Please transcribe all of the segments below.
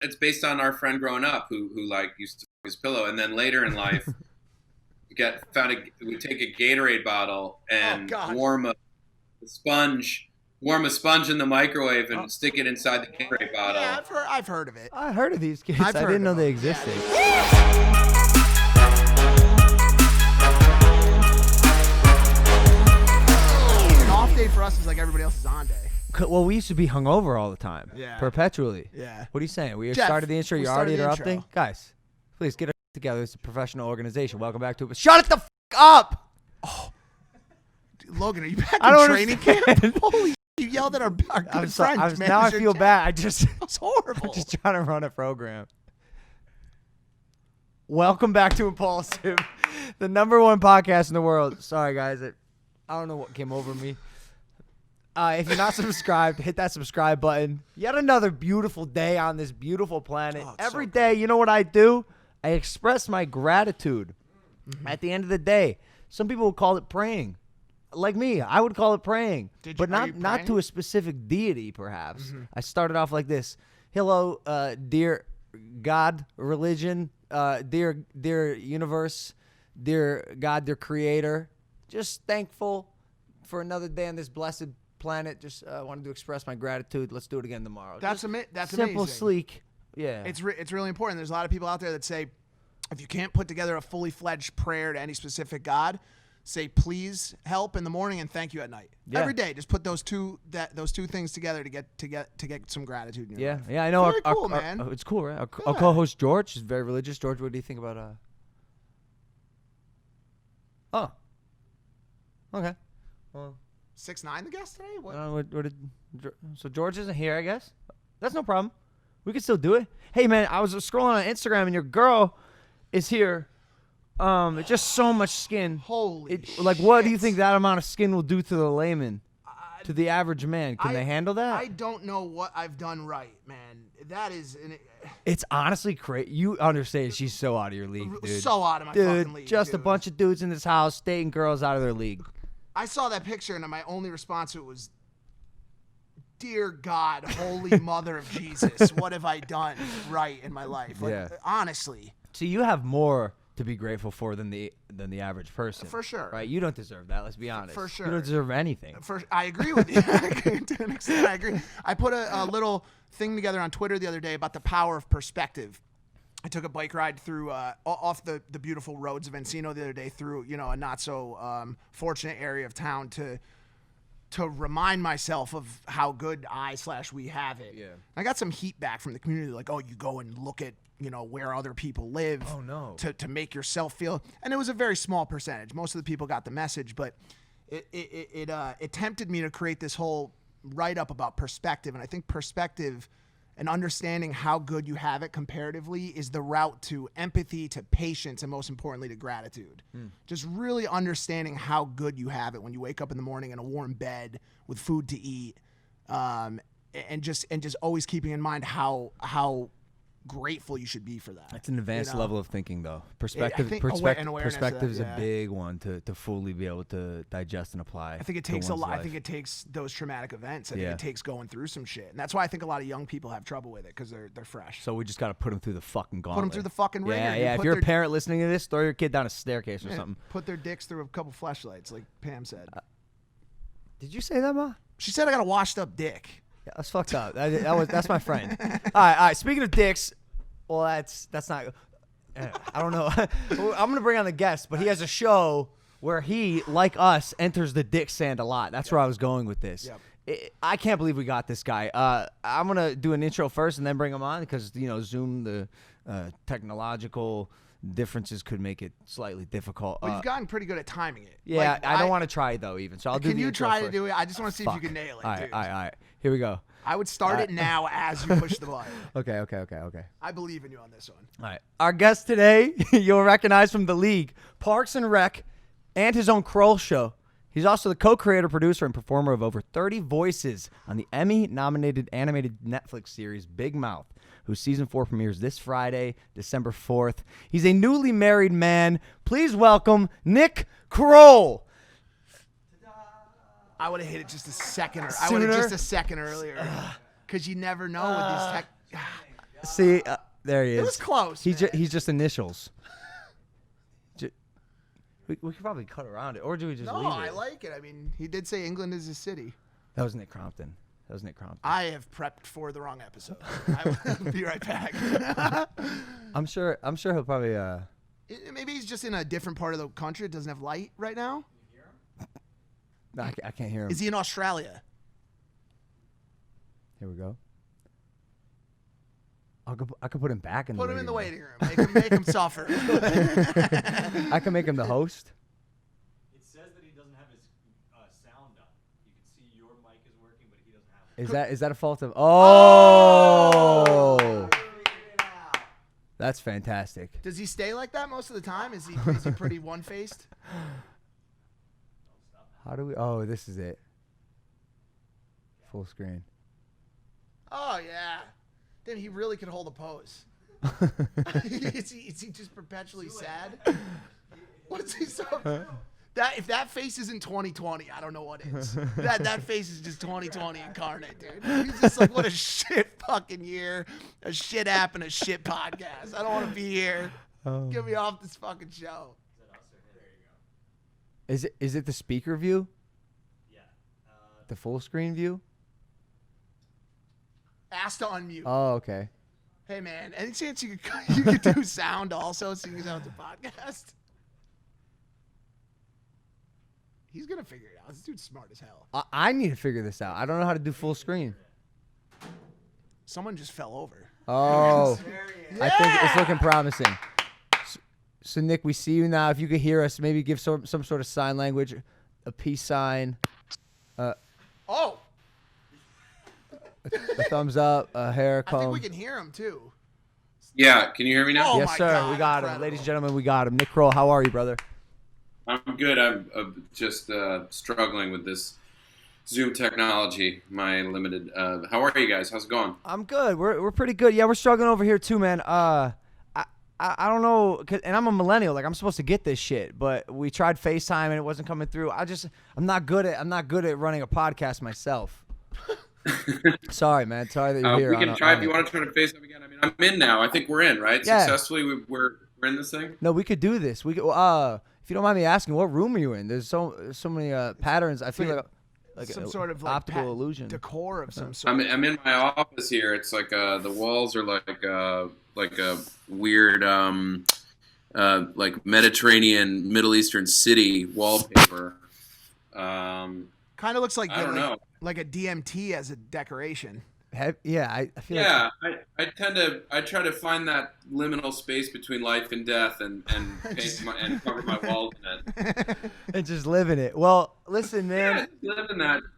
it's based on our friend growing up who like used to fuck his pillow, and then later in life we take a Gatorade bottle and sponge warm a sponge in the microwave and stick it inside the Gatorade bottle. Yeah, I've heard of it. I heard of these kids. I didn't know they existed. An off day for us is like everybody else's on day. Well, we used to be hungover all the time. Yeah. Perpetually. Yeah. What are you saying? We Jeff, started the intro. we You started already the interrupting? intro. Guys, please get it together. It's a professional organization. Welcome back to it. Shut it the up! Logan, are you back I in don't training understand. camp? Holy, you yelled at our good friend. Now I feel bad. It's horrible. I'm just trying to run a program. Welcome back to Impaulsive, the #1 podcast in the world. Sorry, guys. I don't know what came over me. If you're not subscribed, hit that subscribe button. Yet another beautiful day on this beautiful planet. Every day, you know what I do? I express my gratitude. At the end of the day, some people would call it praying. Like me, I would call it praying, but not to a specific deity, perhaps. I started off like this: "Hello, dear God, religion, dear universe, dear God, dear Creator. Just thankful for another day on this blessed planet. Just wanted to express my gratitude. Let's do it again tomorrow." That's simple, amazing. sleek. Yeah, It's really important. There's a lot of people out there that say, if you can't put together a fully fledged prayer to any specific God, say please help in the morning and thank you at night. Yeah. Every day, just put those two things together to get some gratitude in your life. Yeah. I know. Very cool, man. It's cool, right? Our co-host George is very religious. George, what do you think about? Oh. Okay. Well, 6ix9ine the guest today? What? So George isn't here, I guess. That's no problem. We can still do it. Hey, man, I was scrolling on Instagram and your girl is here. Just so much skin. Holy shit. Like, what do you think that amount of skin will do to the layman, to the average man? Can they handle that? I don't know what I've done right, man. That is... It's honestly crazy. You understand she's so out of your league, dude. So out of my fucking league, Just dude. a bunch of dudes in this house dating girls out of their league. I saw that picture and my only response to it was, dear God, holy mother of Jesus, what have I done right in my life? Like, honestly. So you have more to be grateful for than the average person. For sure. Right? You don't deserve that, let's be honest. For sure. You don't deserve anything. I agree with you. To an extent, I agree. I put a little thing together on Twitter the other day about the power of perspective. I took a bike ride through off the beautiful roads of Encino the other day through, a not so fortunate area of town to remind myself of how good we have it. Yeah. I got some heat back from the community, like, oh, you go and look at, where other people live. Oh, no. To make yourself feel, and it was a very small percentage. Most of the people got the message, but it tempted me to create this whole write-up about perspective, and I think perspective and understanding how good you have it comparatively is the route to empathy, to patience, and most importantly, to gratitude. Just really understanding how good you have it when you wake up in the morning in a warm bed with food to eat, and just always keeping in mind how grateful you should be for that. That's an advanced level of thinking, though. Perspective is a big one to fully be able to digest and apply. I think it takes I think it takes those traumatic events. I think it takes going through some shit, and that's why I think a lot of young people have trouble with it because they're fresh. So we just got to put them through the fucking gauntlet. Put them through the fucking ringer. Yeah. If you're a parent listening to this, throw your kid down a staircase or something. Put their dicks through a couple fleshlights, like Pam said. Did you say that, Ma? She said I got a washed up dick. Yeah, that's fucked up. That's my friend. All right. Speaking of dicks. Well, that's not. I don't know. I'm gonna bring on the guest, but he has a show where he, like us, enters the dick sand a lot. That's where I was going with this. Yep. I can't believe we got this guy. I'm gonna do an intro first and then bring him on because Zoom, the technological differences could make it slightly difficult. Well, you've gotten pretty good at timing it. Yeah, like, I don't want to try though even. So I'll do. Can the you intro try first. to do it? I just want to see if you can nail it. All right. Here we go. I would start it now as you push the button. Okay. I believe in you on this one. All right. Our guest today, you'll recognize from the league, Parks and Rec, and his own Kroll show. He's also the co-creator, producer, and performer of over 30 voices on the Emmy-nominated animated Netflix series Big Mouth, whose season 4 premieres this Friday, December 4th. He's a newly married man. Please welcome Nick Kroll. I would have hit it just a second. I would have just a second earlier, because you never know with these tech. See, there he is. It was close. He's just initials. We could probably cut around it, or do we just leave it? No, I like it. I mean, he did say England is a city. That was Nick Crompton. I have prepped for the wrong episode. I will be right back. I'm sure he'll probably. Maybe he's just in a different part of the country. It doesn't have light right now. No, I can't hear him. Is he in Australia? Here we go. I could put him back in the Put waiting him in the room. waiting room. Make him suffer. I can make him the host. It says that he doesn't have his sound on. You can see your mic is working, but he doesn't have it. Is that a fault of? Oh, that's fantastic. Does he stay like that most of the time? Is he pretty one-faced? How do we? Oh, this is it. Full screen. Oh yeah. Damn, he really could hold a pose. Is he just perpetually sad? What is he so? That if that face isn't 2020, I don't know what is. That face is just 2020 incarnate, dude. He's just like, what a shit fucking year, a shit app and a shit podcast. I don't want to be here. Get me off this fucking show. Is it the speaker view? Yeah. The full screen view? Ask to unmute. Oh, okay. Hey man, any chance you could do sound also so you can sound the podcast? He's gonna figure it out. This dude's smart as hell. I need to figure this out. I don't know how to do full screen. Someone just fell over. Oh, Yeah! I think it's looking promising. So Nick, we see you now. If you could hear us, maybe give some sort of sign language, a peace sign, Oh, a thumbs up, a hair I think comb. we can hear him too. Yeah, can you hear me now? Oh, Yes, my sir. God, We got him, incredible. ladies and gentlemen. We got him. Nick Kroll, how are you, brother? I'm good. I'm just struggling with this Zoom technology. My limited. How are you guys? How's it going? I'm good. We're pretty good. Yeah, we're struggling over here too, man. I don't know, and I'm a millennial. Like I'm supposed to get this shit, but we tried FaceTime and it wasn't coming through. I'm not good at running a podcast myself. Sorry, man. Sorry that you're here. We can try if you want to try to face up again. I mean, I'm in now. I think we're in, right? Yeah. Successfully, we're in this thing. No, we could do this. We could. If you don't mind me asking, what room are you in? There's so many patterns. I feel like Some a sort of like optical illusion. decor of some sort. I'm in my office here. It's like the walls are like a weird like Mediterranean Middle Eastern city wallpaper. Kind of looks like I don't know. like a DMT as a decoration. Yeah, I feel like. Yeah, I try to find that liminal space between life and death and paint and cover my walls in it. And just living it. Well, listen, man. Yeah,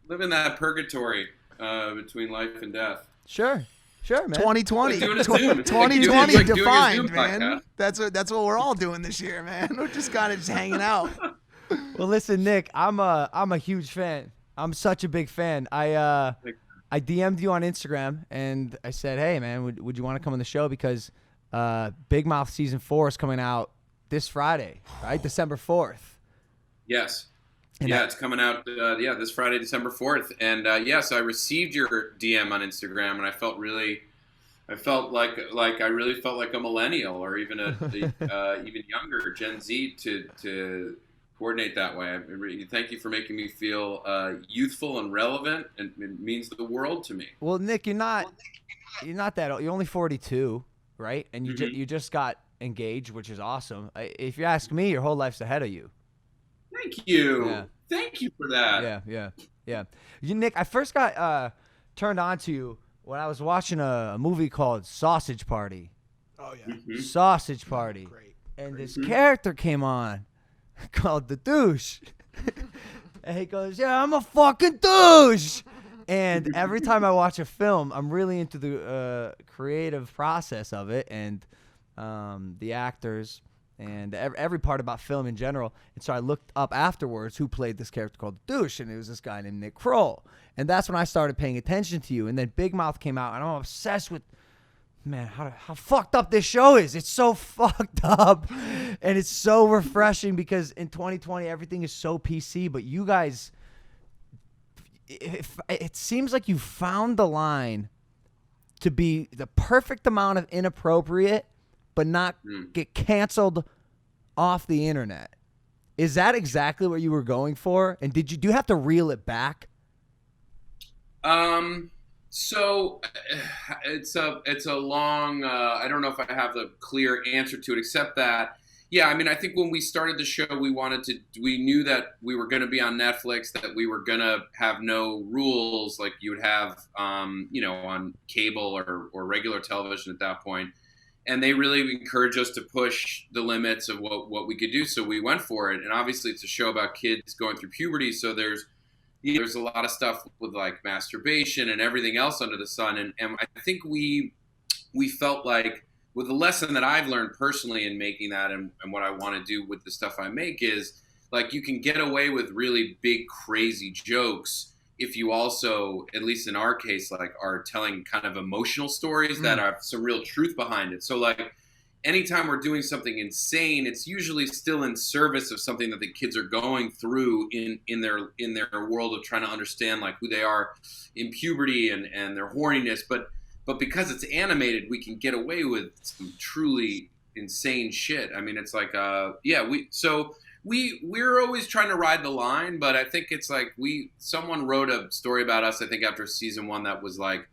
live in that purgatory between life and death. Sure, man. 2020, Like doing a Zoom. It's like 2020 doing a Zoom defined, man. podcast. That's what we're all doing this year, man. We're just kind of just hanging out. Well, listen, Nick. I'm a huge fan. I'm such a big fan. I DM'd you on Instagram and I said, hey, man, would you want to come on the show? Because Big Mouth Season 4 is coming out this Friday, right? December 4th. Yes. And Yeah, it's coming out. This Friday, December 4th, and yes, I received your DM on Instagram, and I felt like I really felt like a millennial or even even younger Gen Z to coordinate that way. Thank you for making me feel youthful and relevant, and it means the world to me. Well, Nick, you're not that old. You're only 42, right? And you just got engaged, which is awesome. If you ask me, your whole life's ahead of you. Thank you. Yeah. Thank you for that. Yeah. Nick, I first got turned on to you when I was watching a movie called Sausage Party. Oh yeah, Mhm. Sausage Party. great. And this character came on called the Douche. And he goes, yeah, I'm a fucking douche. And every time I watch a film, I'm really into the creative process of it and the actors and every part about film in general. And so I looked up afterwards who played this character called the Douche, and it was this guy named Nick Kroll. And that's when I started paying attention to you. And then Big Mouth came out, and I'm obsessed with, man, how fucked up this show is. It's so fucked up. And it's so refreshing because in 2020, everything is so PC. But you guys, it seems like you found the line to be the perfect amount of inappropriate, but not get canceled off the internet. Is that exactly what you were going for? And do you have to reel it back? So it's a long, I don't know if I have the clear answer to it, except that, yeah, I mean, I think when we started the show, we knew that we were going to be on Netflix, that we were going to have no rules like you would have, on cable or regular television at that point. And they really encouraged us to push the limits of what we could do. So we went for it. And obviously it's a show about kids going through puberty. So there's a lot of stuff with like masturbation and everything else under the sun. And I think we felt like, with the lesson that I've learned personally in making that and what I want to do with the stuff I make is, like, you can get away with really big, crazy jokes if you also, at least in our case, like, are telling kind of emotional stories that have some real truth behind it. So, like, anytime we're doing something insane, it's usually still in service of something that the kids are going through in their world of trying to understand, like, who they are in puberty and their horniness. But because it's animated, we can get away with some truly insane shit. I mean, it's like, we're always trying to ride the line, but I think it's like someone wrote a story about us, I think after season 1, that was like,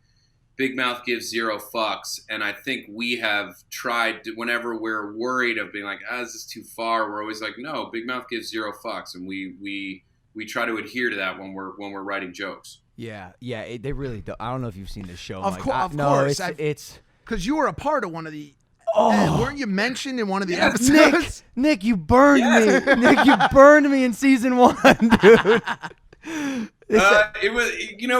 Big Mouth gives zero fucks. And I think we have tried to, whenever we're worried of being like, this is too far, we're always like, no, Big Mouth gives zero fucks. And we try to adhere to that when we're writing jokes. Yeah, they really do. I don't know if you've seen this show. Of course. It's because you were a part of one of the. Weren't you mentioned in one of the episodes? Nick, you burned me. Nick, you burned me in season 1, dude. It was,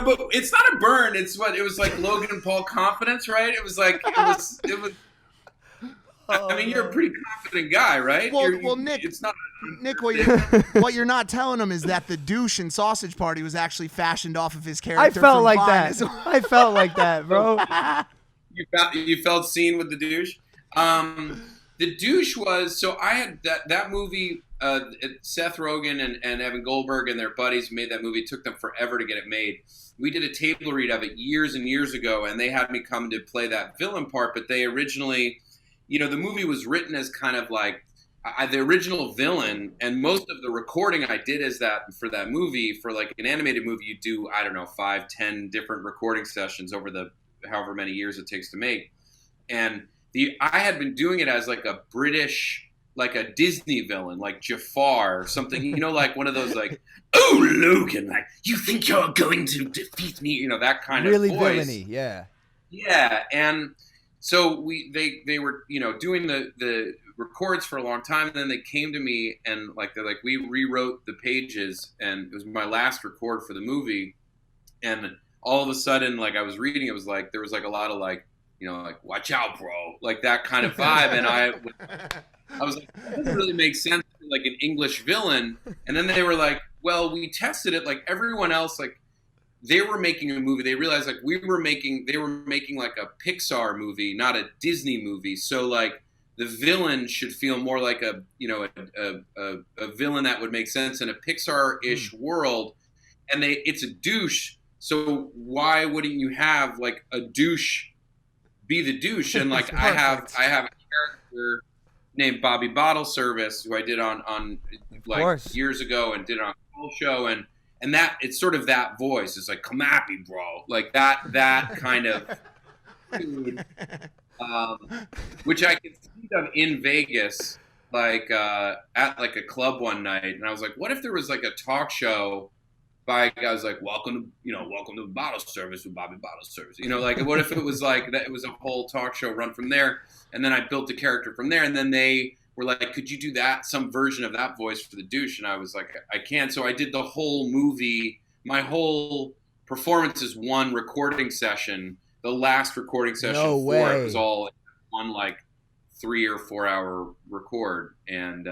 but it's not a burn. It was like Logan and Paul confidence, right? It was like it was. I mean, you're a pretty confident guy, right? Well, Nick. It's not. Nick, what you're not telling him is that the douche in Sausage Party was actually fashioned off of his character. I felt from like Vine. that. I felt like that, bro. You felt seen with the douche. The douche was, so I had that movie. Seth Rogen and Evan Goldberg and their buddies made that movie. It took them forever to get it made. We did a table read of it years and years ago, and they had me come to play that villain part. But they originally, the movie was written as kind of like the original villain, and most of the recording I did is that for that movie, for like an animated movie, you do, I don't know, 5-10 different recording sessions over the however many years it takes to make. And I had been doing it as like a British, like a Disney villain, like Jafar or something, like one of those like, oh, Logan, like, you think you're going to defeat me, that kind really of voice. Really villainy, yeah. Yeah, and so they were, doing the records for a long time, and then they came to me and they're like, we rewrote the pages, and it was my last record for the movie, and all of a sudden, like, I was reading, it was like, there was like a lot of like, like, watch out, bro, like that kind of vibe, and I was like, that doesn't really make sense, like an English villain. And then they were like, well, we tested it, like everyone else, like they were making a movie, they realized like they were making like a Pixar movie, not a Disney movie, so like the villain should feel more like a villain that would make sense in a Pixar-ish world, and it's a douche, so why wouldn't you have like a douche be the douche? And like I have a character named Bobby Bottle Service, who I did on like years ago and did it on a whole show, and that it's sort of that voice. It's like, come at me, bro, like that kind of dude, which I can think of in Vegas, like at like a club one night, and I was like, what if there was like a talk show by guys like, welcome to Bottle Service with Bobby Bottle Service, like what if it was like that? It was a whole talk show run from there, and then I built the character from there, and then they were like, could you do that, some version of that voice for the douche? And I was like, I can't. So I did the whole movie. My whole performance is one recording session. The last recording session for it was all on like 3 or 4 hour record, and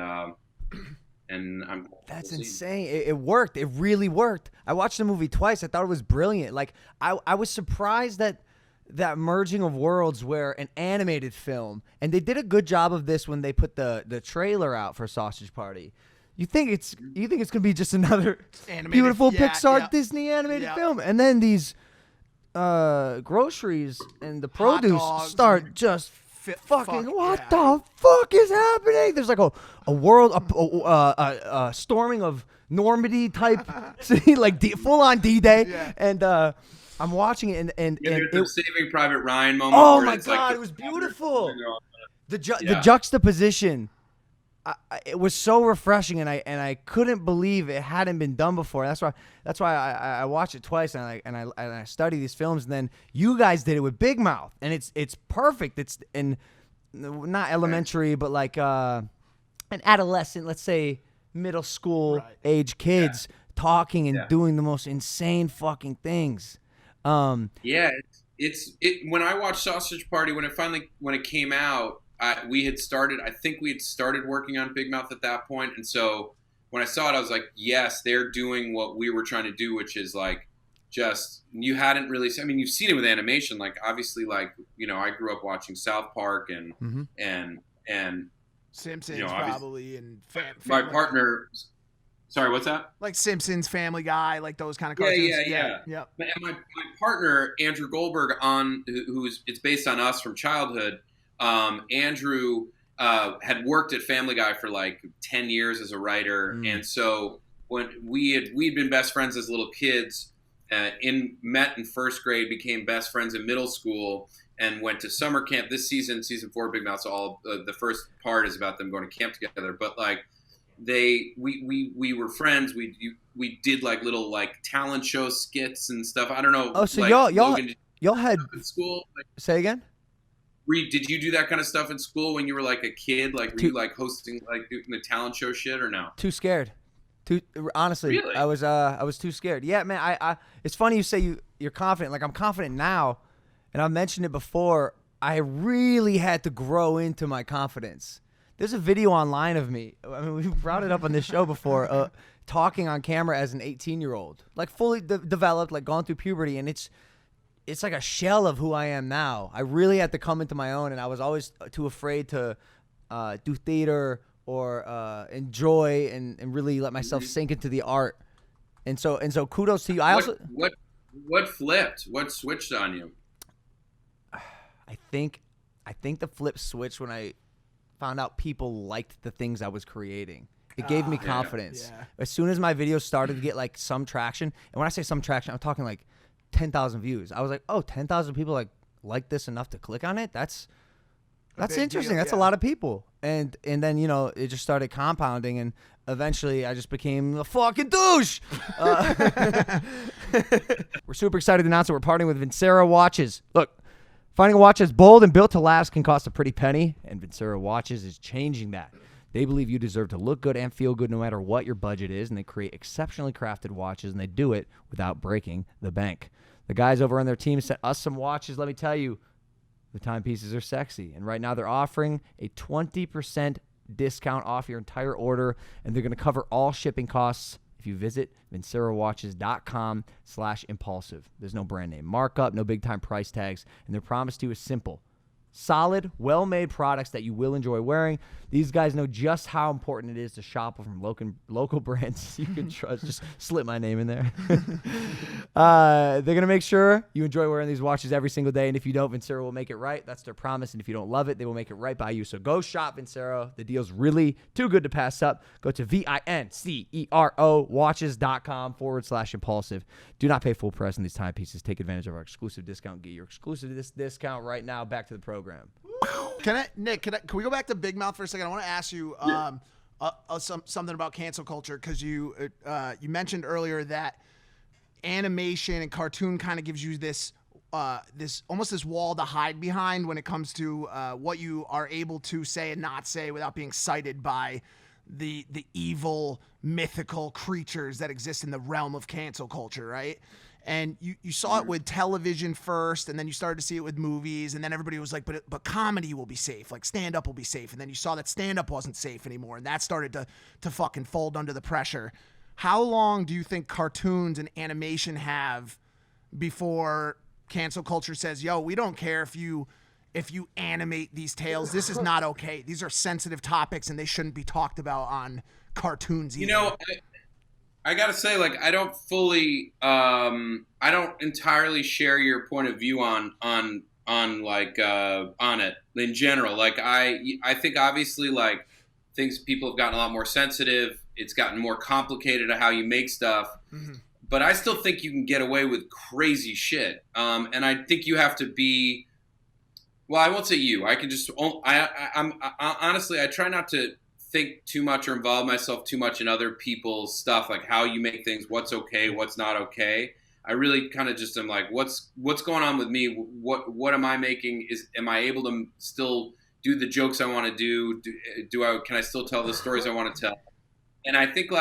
that's insane. It worked. It really worked. I watched the movie twice. I thought it was brilliant. Like I was surprised that merging of worlds where an animated film, and they did a good job of this when they put the trailer out for Sausage Party. You think it's gonna be just another beautiful Pixar Disney animated film, and then these groceries and the Hot produce dogs start and just fucking what yeah. the fuck is happening? There's like a world a storming of Normandy type city, like full on D-Day, Yeah. and I'm watching it and There's it, a Saving Private Ryan moment. oh where my it's god, like it was beautiful. The Yeah. juxtaposition, it was so refreshing, and I couldn't believe it hadn't been done before. That's why I watched it twice, and I study these films. And then you guys did it with Big Mouth, and it's perfect. It's in not elementary, but like an adolescent, let's say middle school age kids talking and doing the most insane fucking things. Yeah, it's when I watched Sausage Party when it came out. I think we had started working on Big Mouth at that point, and so when I saw it, I was like, "Yes, they're doing what we were trying to do, which is like just you hadn't really. I mean, you've seen it with animation, like obviously, like I grew up watching South Park and Simpsons probably and my partner. Sorry, what's that? Like Simpsons, Family Guy, like those kind of cartoons. Yeah. And my partner Andrew Goldberg it's based on us from childhood. Andrew had worked at Family Guy for like 10 years as a writer, and so when we'd been best friends as little kids, met in first grade, became best friends in middle school, and went to summer camp this season 4 of Big Mouth's all the first part is about them going to camp together, but like we were friends. We did like little like talent show skits and stuff. I don't know. Oh, so like, y'all had in school. Like, say again? Did you do that kind of stuff in school when you were like a kid? Like were you like hosting like doing the talent show shit or no? Too scared. Honestly, really? I was too scared. Yeah, man. I it's funny you say you're confident. Like I'm confident now, and I've mentioned it before. I really had to grow into my confidence. There's a video online of me. I mean, we brought it up on this show before. Talking on camera as an 18-year-old, like fully developed, like gone through puberty, and it's like a shell of who I am now. I really had to come into my own, and I was always too afraid to do theater or enjoy and really let myself sink into the art. And so kudos to you. What flipped? What switched on you? I think the flip switched when I found out people liked the things I was creating. It gave me confidence. Yeah. As soon as my videos started to get like some traction, and when I say some traction, I'm talking like 10,000 views. I was like, oh, 10,000 people like this enough to click on it? That's interesting. That's a lot of people. And then, it just started compounding, and eventually I just became a fucking douche. We're super excited to announce that we're partnering with Vincero Watches. Look, finding a watch that's bold and built to last can cost a pretty penny, and Vincero Watches is changing that. They believe you deserve to look good and feel good no matter what your budget is, and they create exceptionally crafted watches, and they do it without breaking the bank. The guys over on their team sent us some watches. Let me tell you, the timepieces are sexy, and right now they're offering a 20% discount off your entire order, and they're going to cover all shipping costs if you visit vincerowatches.com/impulsive. There's no brand name markup, no big-time price tags, and their promise to you is simple. Solid, well-made products that you will enjoy wearing. These guys know just how important it is to shop from local brands you can trust. Just slip my name in there. They're going to make sure you enjoy wearing these watches every single day, and if you don't, Vincero will make it right. That's their promise, and if you don't love it, they will make it right by you. So go shop Vincero. The deal's really too good to pass up. Go to VINCERO watches.com/impulsive. Do not pay full price on these timepieces. Take advantage of our exclusive discount. Get your exclusive discount right now. Back to the program. Nick, can we go back to Big Mouth for a second? I want to ask you something about cancel culture, because you mentioned earlier that animation and cartoon kind of gives you this almost this wall to hide behind when it comes to what you are able to say and not say without being cited by the evil mythical creatures that exist in the realm of cancel culture, right? And you saw it with television first, and then you started to see it with movies, and then everybody was like, but comedy will be safe, like stand-up will be safe. And then you saw that stand-up wasn't safe anymore, and that started to fucking fold under the pressure. How long do you think cartoons and animation have before cancel culture says, yo, we don't care if you animate these tales. This is not okay. These are sensitive topics, and they shouldn't be talked about on cartoons either. I gotta say, like, I don't fully, I don't entirely share your point of view on it in general. Like, I think obviously, like, things, people have gotten a lot more sensitive. It's gotten more complicated of how you make stuff. Mm-hmm. But I still think you can get away with crazy shit. And I think you have to be, well, I won't say you. I can just, I'm honestly, I try not to think too much or involve myself too much in other people's stuff, like how you make things, what's okay, what's not okay. I really kind of just am like, what's going on with me? What am I making? Am I able to still do the jokes I want to do? Can I still tell the stories I want to tell? And I think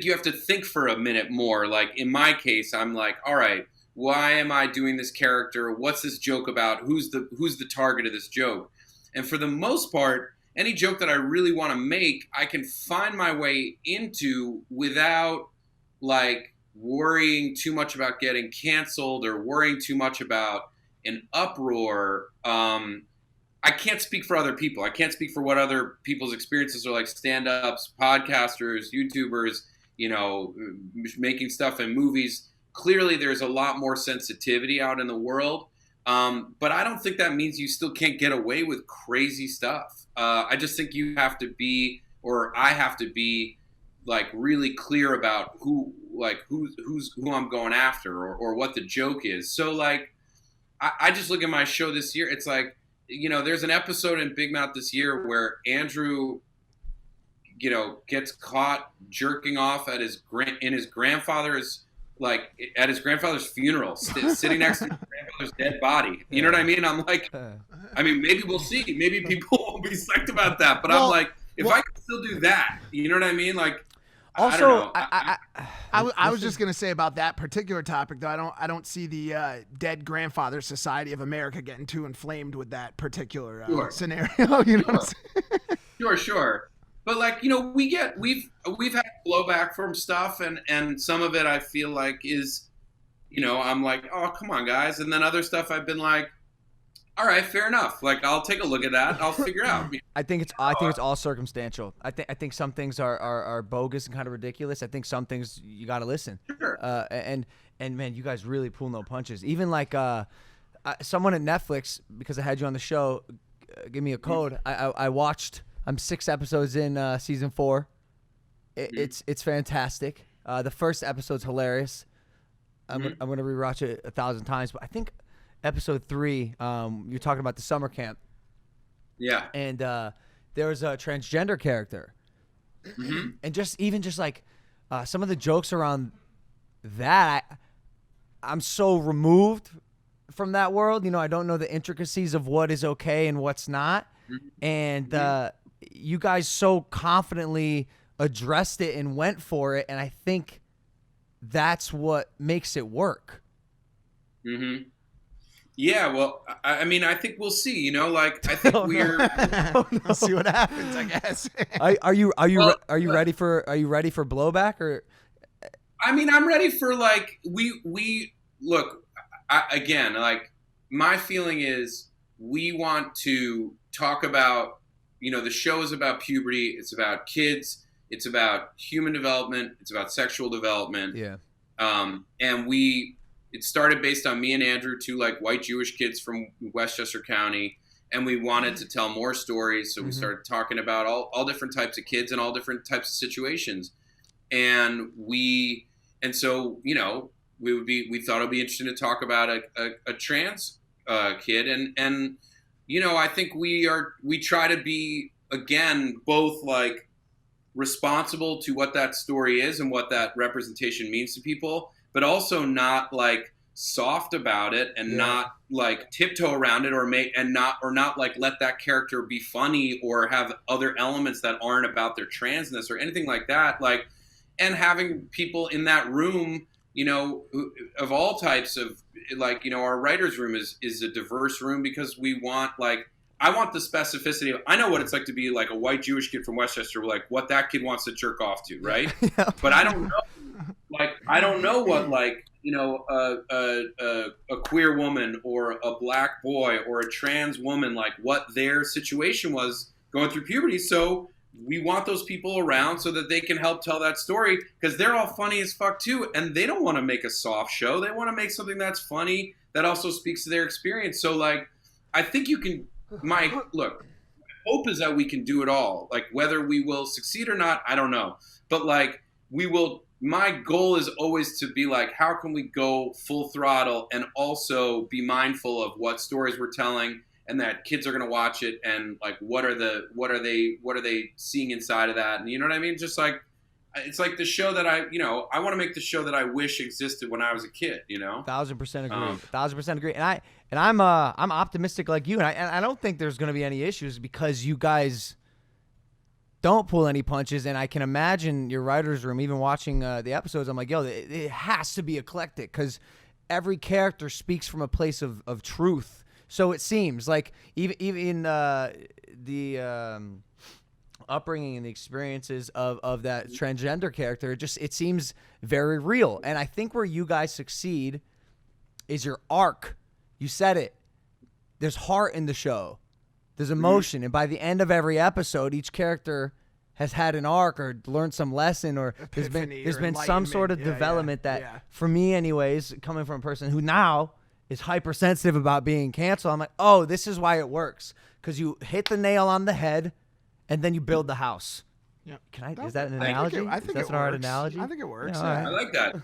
you have to think for a minute more. Like in my case, I'm like, all right, why am I doing this character? What's this joke about? Who's the target of this joke? And for the most part, any joke that I really want to make, I can find my way into without like worrying too much about getting canceled or worrying too much about an uproar. I can't speak for other people. I can't speak for what other people's experiences are like, stand-ups, podcasters, YouTubers, making stuff in movies. Clearly, there's a lot more sensitivity out in the world. But I don't think that means you still can't get away with crazy stuff. I just think you have to be, or I have to be, like really clear about who I'm going after or what the joke is. So like, I just look at my show this year. It's like, there's an episode in Big Mouth this year where Andrew, gets caught jerking off at his grandfather's, like at his grandfather's funeral, sitting next to his grandfather's dead body. You know what I mean? I'm like, maybe we'll see. Maybe people won't be psyched about that. But I'm like, if I can still do that, you know what I mean? Like, also, I was just gonna say about that particular topic, though. I don't see the Dead Grandfather Society of America getting too inflamed with that particular scenario. You know what I'm saying? Sure. But like, we've had blowback from stuff, and some of it I feel like is, I'm like, oh, come on, guys, and then other stuff I've been like, all right, fair enough. Like, I'll take a look at that. I'll figure out. I think it's all circumstantial. I think some things are bogus and kind of ridiculous. I think some things you got to listen. Sure. And man, you guys really pull no punches. Even like someone at Netflix, because I had you on the show, give me a code. I watched. I'm 6 episodes in season 4. It's fantastic. The first episode's hilarious. I'm gonna rewatch it 1,000 times, but I think episode 3, you're talking about the summer camp. Yeah. And there was a transgender character, and just like some of the jokes around that, I'm so removed from that world. I don't know the intricacies of what is okay and what's not, and you guys so confidently addressed it and went for it, and I think that's what makes it work. Yeah, well, I think we'll see. Like, I think we're we'll see what happens, I guess. Are you ready for blowback, or? I'm ready for, like, we look, again, like, my feeling is we want to talk about, the show is about puberty, it's about kids, it's about human development, it's about sexual development. Yeah. And it started based on me and Andrew, 2 like white Jewish kids from Westchester County, and we wanted to tell more stories, so we started talking about all different types of kids and all different types of situations. And so we thought it'd be interesting to talk about a trans kid, and I think we try to be, again, both like responsible to what that story is and what that representation means to people, but also not like soft about it and not like tiptoe around it or not like let that character be funny or have other elements that aren't about their transness or anything like that. Like, and having people in that room, of all types of, like, our writer's room is a diverse room because we want, like, I want the specificity of, I know what it's like to be like a white Jewish kid from Westchester, like what that kid wants to jerk off to, right? But I don't know what, like, a queer woman or a black boy or a trans woman, like what their situation was going through puberty. So we want those people around so that they can help tell that story, because they're all funny as fuck too, and they don't want to make a soft show. They want to make something that's funny that also speaks to their experience. So like, I think you can. Look, hope is that we can do it all. Like, whether we will succeed or not, I don't know. But like, we will. My goal is always to be like, how can we go full throttle and also be mindful of what stories we're telling, and that kids are going to watch it, and like, what are they seeing inside of that? And you know what I mean? Just like, it's like the show that I want to make the show that I wish existed when I was a kid, 1,000% agree. 1,000% agree. And I'm optimistic like you. And I don't think there's going to be any issues, because you guys don't pull any punches. And I can imagine your writer's room, even watching the episodes, I'm like, yo, it has to be eclectic, because every character speaks from a place of truth. So it seems like even the upbringing and the experiences of that transgender character, it seems very real. And I think where you guys succeed is your arc. You said it. There's heart in the show. There's emotion. And by the end of every episode, each character has had an arc or learned some lesson, or there's been some sort of development that, for me anyways, coming from a person who now is hypersensitive about being canceled, I'm like, oh, this is why it works. Because you hit the nail on the head, and then you build the house. Yeah. Is that an analogy? I think that's an hard analogy. I think it works. Yeah, I like that.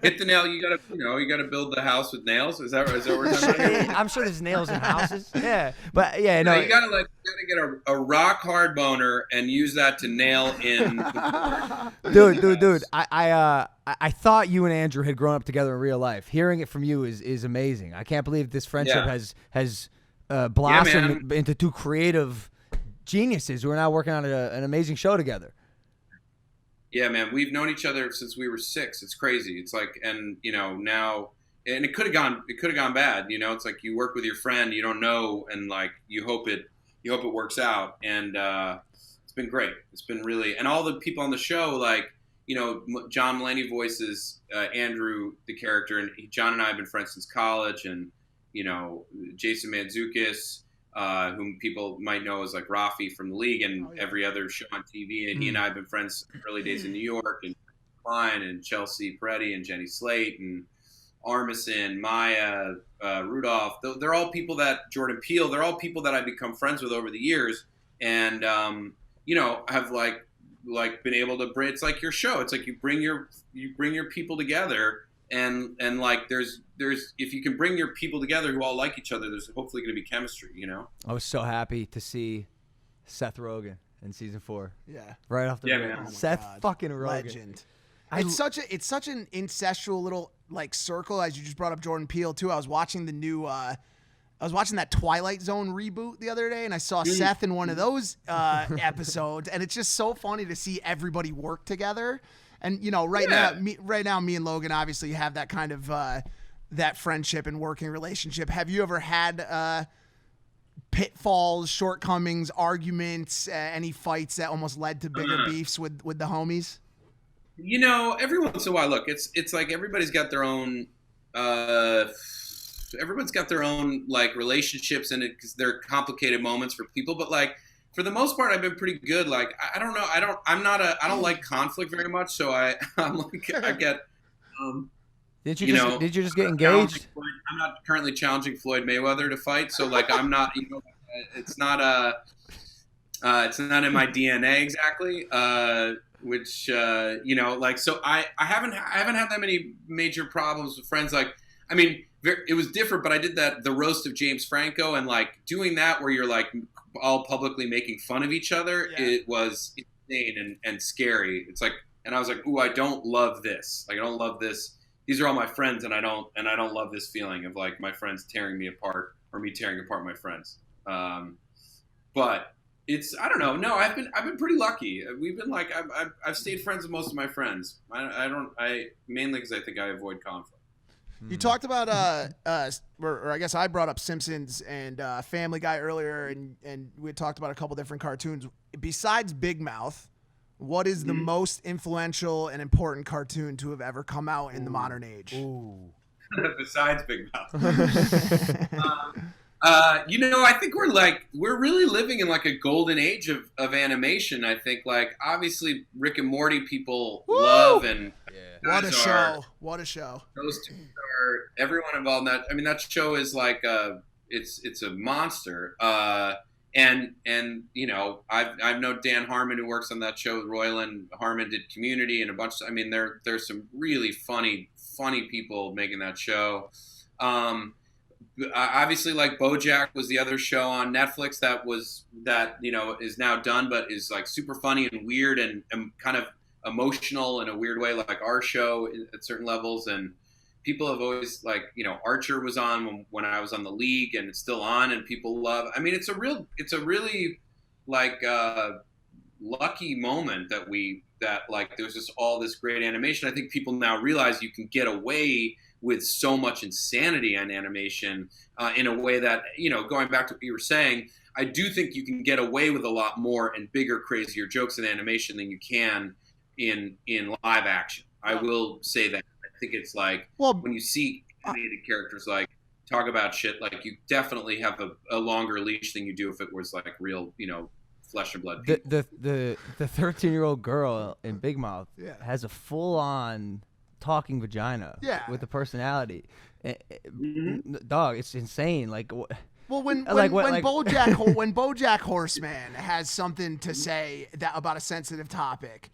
Hit the nail. You gotta build the house with nails. Is that what we're talking about? I'm sure there's nails in houses. Yeah, but yeah, no. You gotta get a rock hard boner and use that to nail in. Dude. I thought you and Andrew had grown up together in real life. Hearing it from you is amazing. I can't believe this friendship has blossomed into two creative geniuses who are now working on an amazing show together. Yeah, man, we've known each other since we were 6. It's crazy. It's like, and now, and it could have gone bad. It's like you work with your friend, you don't know, and like you hope it works out. And it's been great. It's been really, and all the people on the show, like John Mulaney voices Andrew, the character, and John and I have been friends since college, and Jason Mantzoukas, whom people might know as like Rafi from The League and every other show on TV. And he and I have been friends early days in New York, and Klein and Chelsea Peretti and Jenny Slate and Armisen, Maya, Rudolph. They're all people that, Jordan Peele, they're all people that I've become friends with over the years. And, have like been able to bring, it's like your show. It's like you bring your people together. And like there's if you can bring your people together who all like each other, there's hopefully going to be chemistry. I was so happy to see Seth Rogen in season 4. Yeah, right off the bat. man. Seth fucking Rogen, legend. It's such an incestual little like circle, as you just brought up Jordan Peele too. I was watching that Twilight Zone reboot the other day, and I saw Seth in one of those episodes, and it's just so funny to see everybody work together. And right now, me and Logan obviously have that kind of that friendship and working relationship. Have you ever had pitfalls, shortcomings, arguments, any fights that almost led to bigger beefs with the homies? Every once in a while, look, it's like everybody's got their own. Everyone's got their own like relationships, and because they're complicated moments for people, but like. For the most part, I've been pretty good. Like, I don't know. I don't like conflict very much. So I get, did you just get engaged? I'm not currently challenging Floyd Mayweather to fight. So like, I'm not, it's not in my DNA exactly. Which, like, so I haven't had that many major problems with friends. Like, I mean, it was different, but I did the roast of James Franco, and like doing that where you're like, all publicly making fun of each other. It was insane and scary. It's like, and I was like, ooh, I don't love this. Like, I don't love this. These are all my friends, and I don't love this feeling of like my friends tearing me apart or me tearing apart my friends. But it's, I don't know. No, I've been pretty lucky. We've been like, I've stayed friends with most of my friends. I mainly because I think I avoid conflict. You talked about, or I guess I brought up Simpsons and Family Guy earlier, and we had talked about a couple different cartoons. Besides Big Mouth, what is the most influential and important cartoon to have ever come out in the modern age? Besides Big Mouth. I think we're really living in like a golden age of animation. I think like obviously Rick and Morty people love and What a show! What a show! Those two are everyone involved in that. I mean, that show is like it's a monster. And I've known Dan Harmon who works on that show with Royland. Harmon did Community and a bunch. I mean, there's some really funny people making that show. Obviously, like BoJack was the other show on Netflix that is now done, but is like super funny and weird and kind of emotional in a weird way, like our show at certain levels. And people have always Archer was on when I was on the League, and it's still on, and people love. I mean, it's a really like lucky moment that there's just all this great animation. I think people now realize you can get away with so much insanity on animation in a way that, going back to what you were saying, I do think you can get away with a lot more and bigger, crazier jokes in animation than you can in live action. I will say that. I think it's like when you see animated characters like talk about shit, like you definitely have a longer leash than you do if it was like real, flesh and blood people. The 13-year-old girl in Big Mouth has a full-on talking vagina with a personality. Dog, it's insane. Like, well, when BoJack Horseman has something to say about a sensitive topic,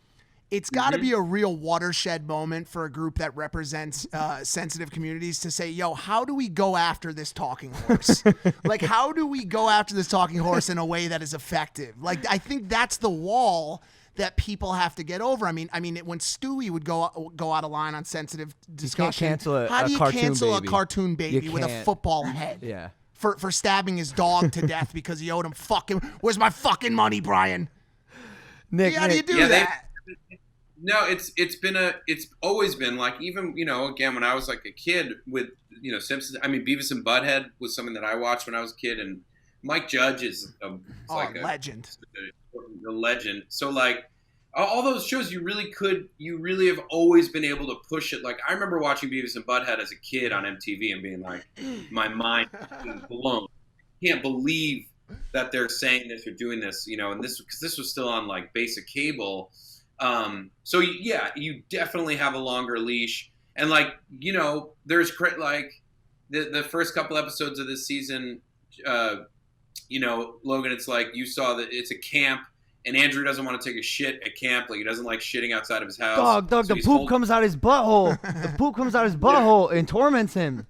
it's got to be a real watershed moment for a group that represents sensitive communities to say, yo, how do we go after this talking horse? Like, how do we go after this talking horse in a way that is effective? Like, I think that's the wall that people have to get over. I mean, when Stewie would go out of line on sensitive discussion, how do you cancel a cartoon baby with a football head? Yeah. For stabbing his dog to death because he owed him where's my fucking money, Brian? Nick, how do you do that? No, it's always been like, even, again, when I was like a kid with, Simpsons, I mean, Beavis and Butthead was something that I watched when I was a kid, and Mike Judge is a legend. A legend. So like all those shows, you really have always been able to push it. Like I remember watching Beavis and Butthead as a kid on MTV and being like, my mind being blown. Can't believe that they're saying this or doing this, and because this was still on like basic cable. So yeah, you definitely have a longer leash, and like, there's like the first couple episodes of this season, Logan, it's like you saw that it's a camp, and Andrew doesn't want to take a shit at camp. Like he doesn't like shitting outside of his house. Dog, so the poop comes out his butthole. The poop comes out his butthole and torments him.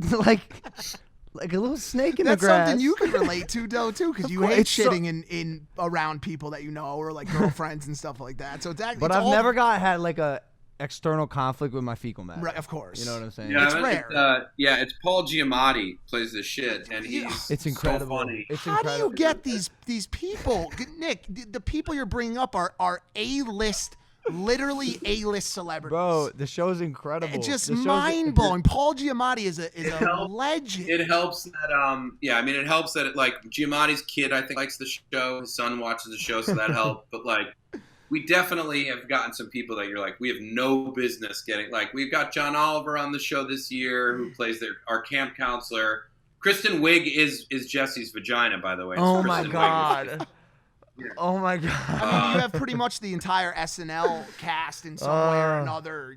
like a little snake in the grass. That's something you can relate to, though, too, because you hate shitting in around people that or like girlfriends and stuff like that. So it's actually, but I've never had like a external conflict with my fecal matter. Right, of course. You know what I'm saying? Yeah, it's rare. It's Paul Giamatti plays this shit, and it's incredible. So funny. How do you get these people, Nick? The people you're bringing up are A-list. Literally A-list celebrities. Bro, the show's incredible. It's just mind-blowing. Paul Giamatti is a legend. It helps that it helps that like Giamatti's kid, I think, likes the show. His son watches the show, so that helped. But like, we definitely have gotten some people that you're like, we have no business getting. Like, we've got John Oliver on the show this year, who plays our camp counselor. Kristen Wiig is Jesse's vagina, by the way. Oh my God. Yeah. Oh my God! I mean, you have pretty much the entire SNL cast in some way or another.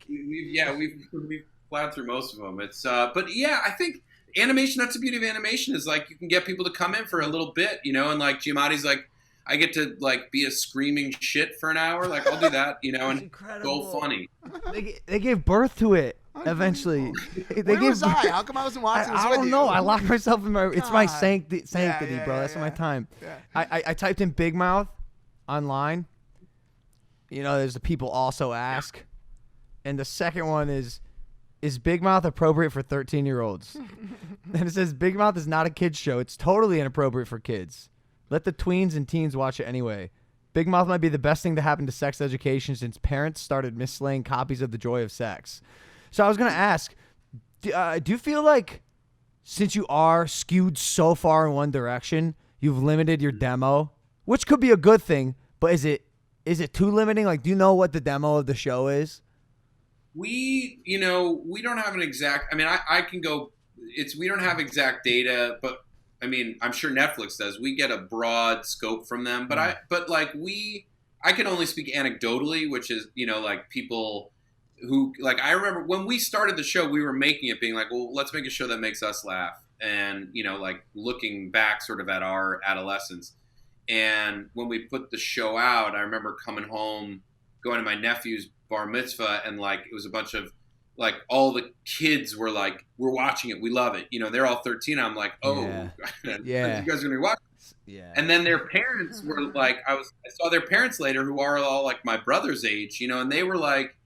We've plowed through most of them. It's but yeah, I think animation. That's the beauty of animation, is like you can get people to come in for a little bit, and like Giamatti's like, I get to like be a screaming shit for an hour. Like I'll do that, and go funny. They gave birth to it. Eventually, where was I? How come I wasn't watching this with you? I don't know. I locked myself in my. It's my sanctity, bro. That's my time. Yeah. I typed in Big Mouth online. There's the people also ask, and the second one is Big Mouth appropriate for 13-year-olds? And it says Big Mouth is not a kids show. It's totally inappropriate for kids. Let the tweens and teens watch it anyway. Big Mouth might be the best thing to happen to sex education since parents started misslaying copies of The Joy of Sex. So I was going to ask, do you feel like since you are skewed so far in one direction, you've limited your demo, which could be a good thing, but is it too limiting? Like, do you know what the demo of the show is? We don't have an exact, I mean, I can go we don't have exact data, but I mean, I'm sure Netflix does. We get a broad scope from them, but I can only speak anecdotally, which is, like people who, like, I remember when we started the show, we were making it being like, well, let's make a show that makes us laugh. And, like looking back sort of at our adolescence. And when we put the show out, I remember coming home, going to my nephew's bar mitzvah, and like, it was a bunch of, like, all the kids were like, we're watching it. We love it. They're all 13. I'm like, oh, yeah. You guys are going to watch this? Yeah. And then their parents were like, I saw their parents later who are all like my brother's age, and they were like,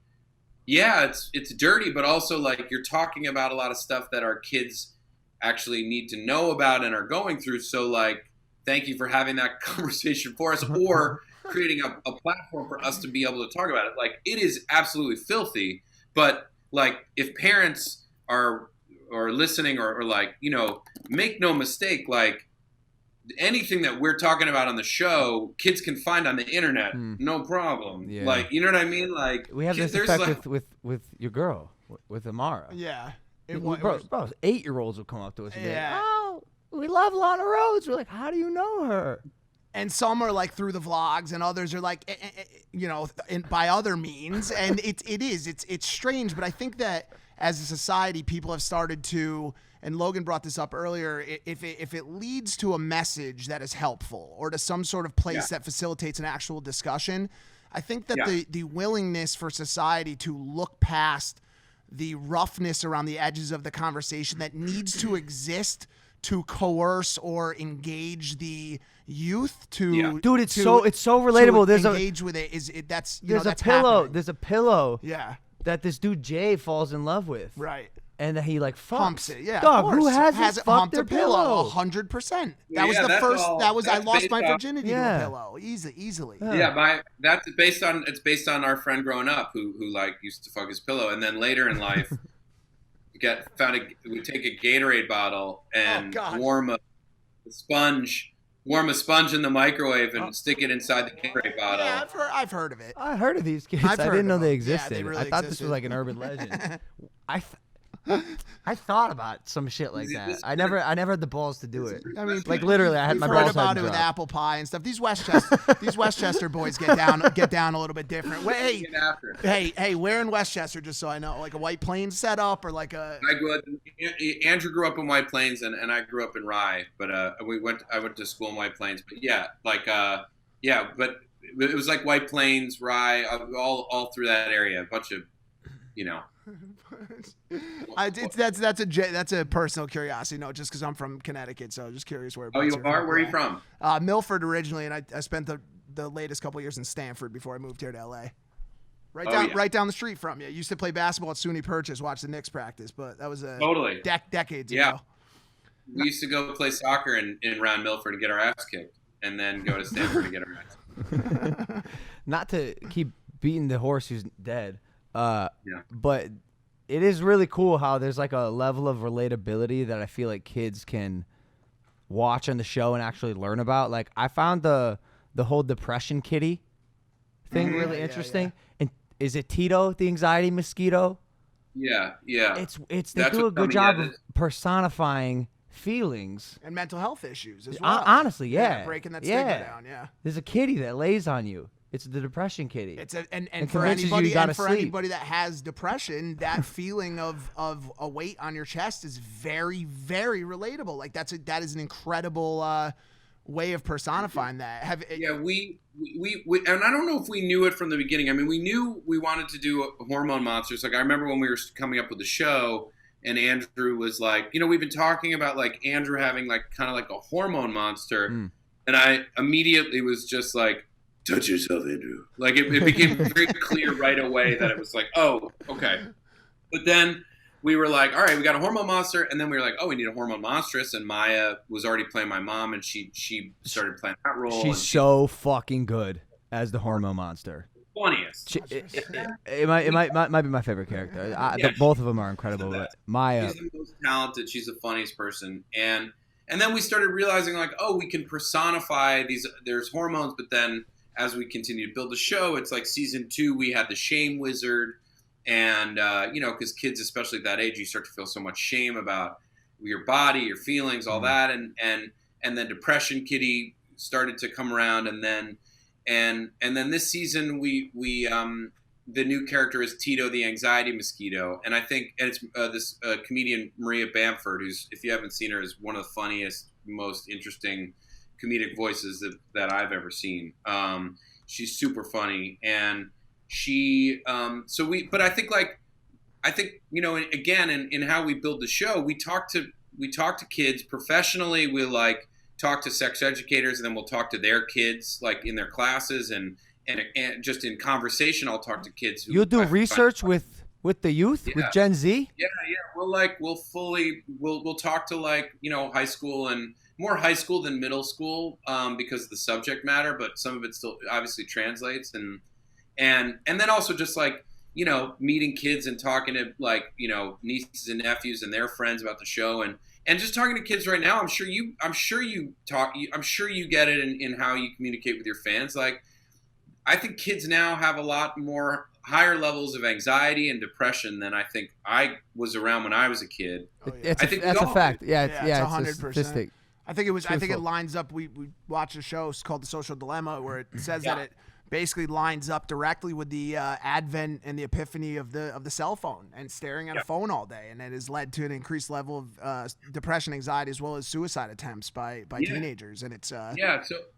yeah, it's dirty, but also like you're talking about a lot of stuff that our kids actually need to know about and are going through. So like, thank you for having that conversation for us, or creating a platform for us to be able to talk about it. Like, it is absolutely filthy, but like, if parents are listening or like, make no mistake, like anything that we're talking about on the show, kids can find on the internet, no problem. Yeah. Like, you know what I mean? Like, we have this effect with your girl, with Amara. Yeah. Bro, 8-year-olds will come up to us and be like, Yeah. oh, we love Lana Rhoades. We're like, how do you know her? And some are like through the vlogs, and others are like, by other means. And it's strange, but I think that as a society, people have started to, and Logan brought this up earlier, if it leads to a message that is helpful or to some sort of place that facilitates an actual discussion, I think that the willingness for society to look past the roughness around the edges of the conversation that needs to exist to coerce or engage the youth to dude, it's so relatable. There's engage with it is it that's there's that's a pillow happening. there's a pillow that this dude Jay falls in love with, right, and he like humps it. Dog, who has it fucked humped their a pillow? 100%. That was the first. That was I lost my virginity to a pillow easily. That's based on our friend growing up who like used to fuck his pillow, and then later in life we take a Gatorade bottle and warm a sponge in the microwave and stick it inside the Gatorade bottle. Yeah, I've heard of it. I heard of these kids. I didn't know they existed. Yeah, I thought this was like an urban legend. I thought about some shit like that. I never had the balls to do it. I mean, like literally, I had my balls. Heard about it with apple pie and stuff. These Westchester boys get down a little bit different. Hey, where in Westchester? Just so I know, like a White Plains setup or like a. Andrew grew up in White Plains and I grew up in Rye, but I went to school in White Plains. But but it was like White Plains, Rye, all through that area. A bunch of, that's a personal curiosity note, just because I'm from Connecticut, so I'm just curious where. Oh, you are? Where are you from? Milford originally, and I spent the latest couple years in Stanford before I moved here to LA. Right down the street from you. Used to play basketball at SUNY Purchase, watch the Knicks practice, but that was decades ago. We used to go play soccer in around Milford and get our ass kicked, and then go to Stanford to get our ass kicked. Not to keep beating the horse who's dead. But it is really cool how there's like a level of relatability that I feel like kids can watch on the show and actually learn about. Like, I found the whole depression kitty thing really interesting. And is it Tito, the anxiety mosquito? Yeah. They do a good job of personifying feelings and mental health issues as well. Honestly, breaking that stigma down. Yeah, there's a kitty that lays on you. It's the depression kitty. It's and for anybody that has depression, that feeling of a weight on your chest is very, very relatable. Like that is an incredible way of personifying that. We and I don't know if we knew it from the beginning. I mean, we knew we wanted to do hormone monsters. Like, I remember when we were coming up with the show, and Andrew was like, we've been talking about like Andrew having like kind of like a hormone monster, and I immediately was just like, touch yourself, Andrew. Like, it became very clear right away that it was like, oh, okay. But then we were like, all right, we got a hormone monster. And then we were like, oh, we need a hormone monstress. And Maya was already playing my mom, and she started playing that role. She's so fucking good as the hormone monster. Funniest. It might be my favorite character. Both of them are incredible. But Maya. She's the most talented. She's the funniest person. And then we started realizing, like, oh, we can personify these. There's hormones, but then as we continue to build the show, it's like season 2, we had the shame wizard. And, because kids, especially at that age, you start to feel so much shame about your body, your feelings, all that, and then Depression Kitty started to come around, and then this season we the new character is Tito the Anxiety Mosquito, and I think it's this comedian Maria Bamford, who's, if you haven't seen her, is one of the funniest, most interesting comedic voices that I've ever seen. She's super funny, and she but I think again in how we build the show, we talk to kids professionally. We like talk to sex educators, and then we'll talk to their kids like in their classes, and just in conversation I'll talk to kids who you'll do research with the youth, with Gen Z. We'll talk to high school, and more high school than middle school because of the subject matter, but some of it still obviously translates, and then also just meeting kids and talking to nieces and nephews and their friends about the show, and just talking to kids right now. I'm sure you get it in how you communicate with your fans. Like, I think kids now have a lot more higher levels of anxiety and depression than I think I was around when I was a kid. That's a fact. Yeah, it's 100%. I think it lines up. We watched a show called The Social Dilemma, where it says that it basically lines up directly with the advent and the epiphany of the cell phone and staring at a phone all day, and it has led to an increased level of depression, anxiety, as well as suicide attempts by teenagers. And it's so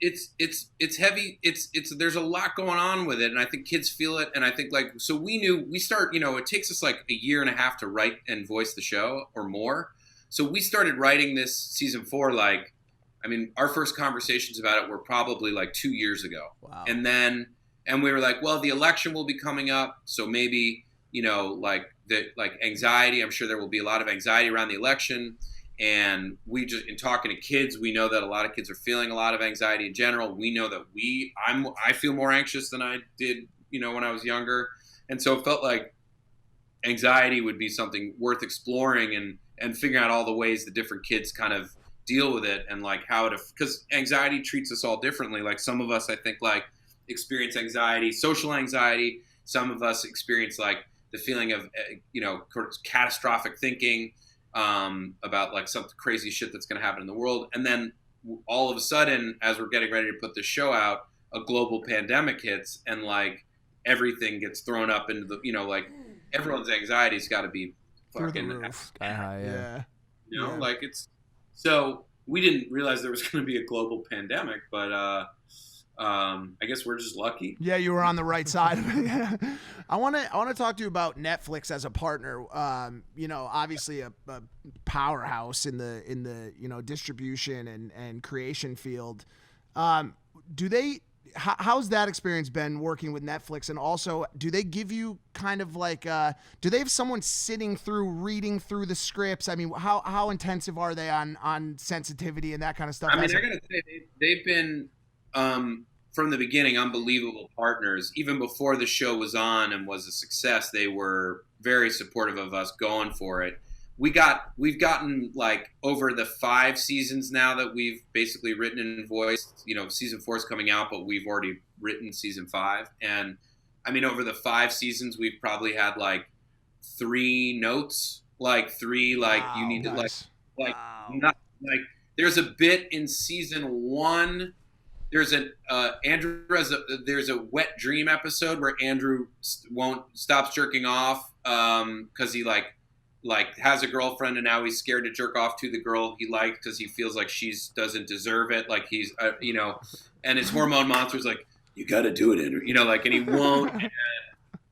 it's heavy. It's there's a lot going on with it, and I think kids feel it. And I think so we start. It takes us like a year and a half to write and voice the show or more. So we started writing this season 4 our first conversations about it were probably 2 years ago. Wow. And we were like, well, the election will be coming up, so maybe anxiety. I'm sure there will be a lot of anxiety around the election, and in talking to kids, we know that a lot of kids are feeling a lot of anxiety in general. We know that I feel more anxious than I did, when I was younger, and so it felt like anxiety would be something worth exploring and figuring out all the ways the different kids kind of deal with it, and because anxiety treats us all differently. Like, some of us, I think, experience anxiety, social anxiety. Some of us experience the feeling of catastrophic thinking about some crazy shit that's going to happen in the world, and then all of a sudden, as we're getting ready to put this show out, a global pandemic hits, and everything gets thrown up into the everyone's anxiety's got to be fucking it's. So we didn't realize there was going to be a global pandemic, but I guess we're just lucky. Yeah, you were on the right side. I want to talk to you about Netflix as a partner. Obviously a powerhouse in the distribution and creation field. How's that experience been working with Netflix? And also, do they give you kind of do they have someone reading through the scripts? I mean, how intensive are they on sensitivity and that kind of stuff? I mean, I gotta say, they've been, from the beginning, unbelievable partners. Even before the show was on and was a success, they were very supportive of us going for it. We've gotten over the 5 seasons now that we've basically written and voiced. Season 4 is coming out, but we've already written season 5. And I mean, over the 5 seasons, we've probably had 3 notes, 3 wow, you need to nice. Not there's a bit in season 1. There's there's a wet dream episode where Andrew won't stop jerking off because he has a girlfriend, and now he's scared to jerk off to the girl he liked because he feels like she doesn't deserve it. He's, and his hormone monster's you got to do it, Andrew, and he won't. And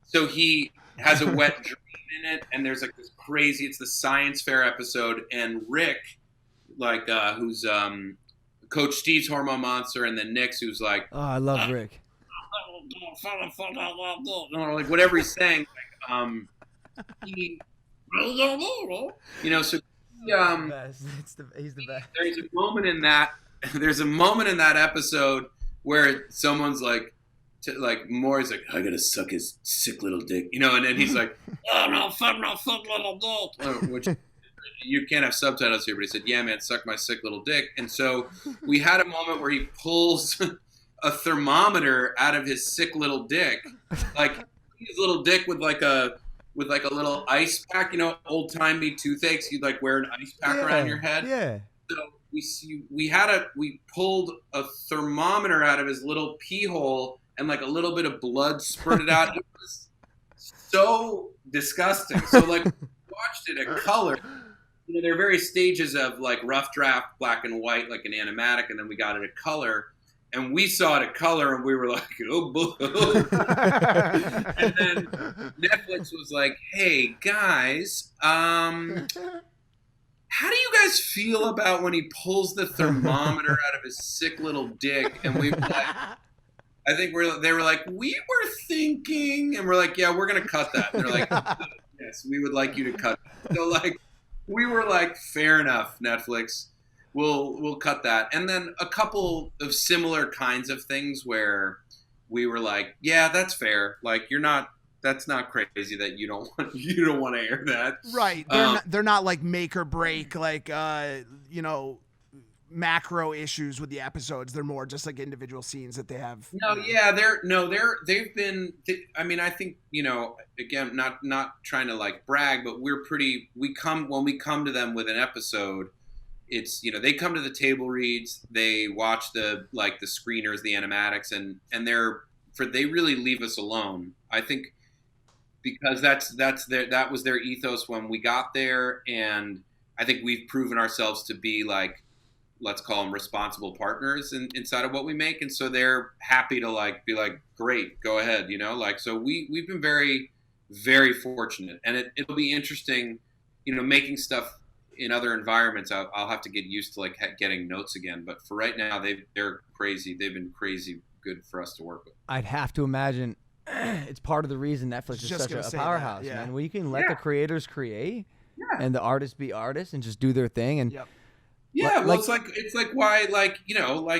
so he has a wet dream in it, and there's this crazy, it's the science fair episode, and Rick, who's Coach Steve's hormone monster, and then Nick's, who's oh, I love Rick. Whatever he's saying, he. So he's the best. There's a moment in that episode where someone's Maury's I gotta suck his sick little dick, and then he's oh no, fuck my sick little dick, which you can't have subtitles here, but he said, yeah man, suck my sick little dick. And so we had a moment where he pulls a thermometer out of his sick little dick, his little dick with with like a little ice pack, old timey toothaches. You'd like wear an ice pack around your head. Yeah. So we pulled a thermometer out of his little pee hole, and like a little bit of blood spurted out. It was so disgusting. So like, we watched it at color. There are various stages of like rough draft, black and white, like an animatic, and then we got it at color. And we saw it at color, and we were like, oh, boo. And then Netflix was like, hey, guys, how do you guys feel about when he pulls the thermometer out of his sick little dick? And we were like, they were like, we were thinking, and we're like, yeah, we're going to cut that. And they're like, yes, we would like you to cut that. So like, we were like, fair enough, Netflix. We'll cut that. And then a couple of similar kinds of things where we were like, yeah, that's fair. Like, that's not crazy that you don't want to air that. Right. They're not like make or break, like, macro issues with the episodes. They're more just like individual scenes that they have. They've been, I think, again, not trying to like brag, but when we come to them with an episode, it's, they come to the table reads, they watch the screeners, the animatics, and they really leave us alone. I think because that was their ethos when we got there, and I think we've proven ourselves to be like, let's call them responsible partners inside of what we make, and so they're happy to like be like, great, go ahead, so we've been very, very fortunate, and it'll be interesting, making stuff in other environments. I'll have to get used to like getting notes again, but for right now, they're crazy. They've been crazy good for us to work with. I'd have to imagine it's part of the reason Netflix is such a powerhouse, man. Where you can let the creators create and the artists be artists and just do their thing. And it's like why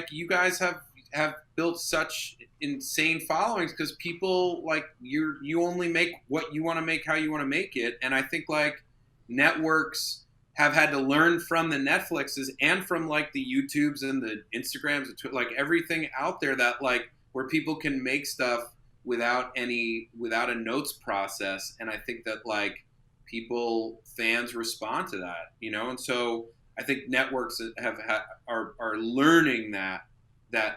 you guys have built such insane followings, because people like you only make what you want to make how you want to make it, and I think like networks have had to learn from the Netflixes and from like the YouTubes and the Instagrams and like everything out there that like where people can make stuff without a notes process. And I think that like fans respond to that, and so I think networks are learning that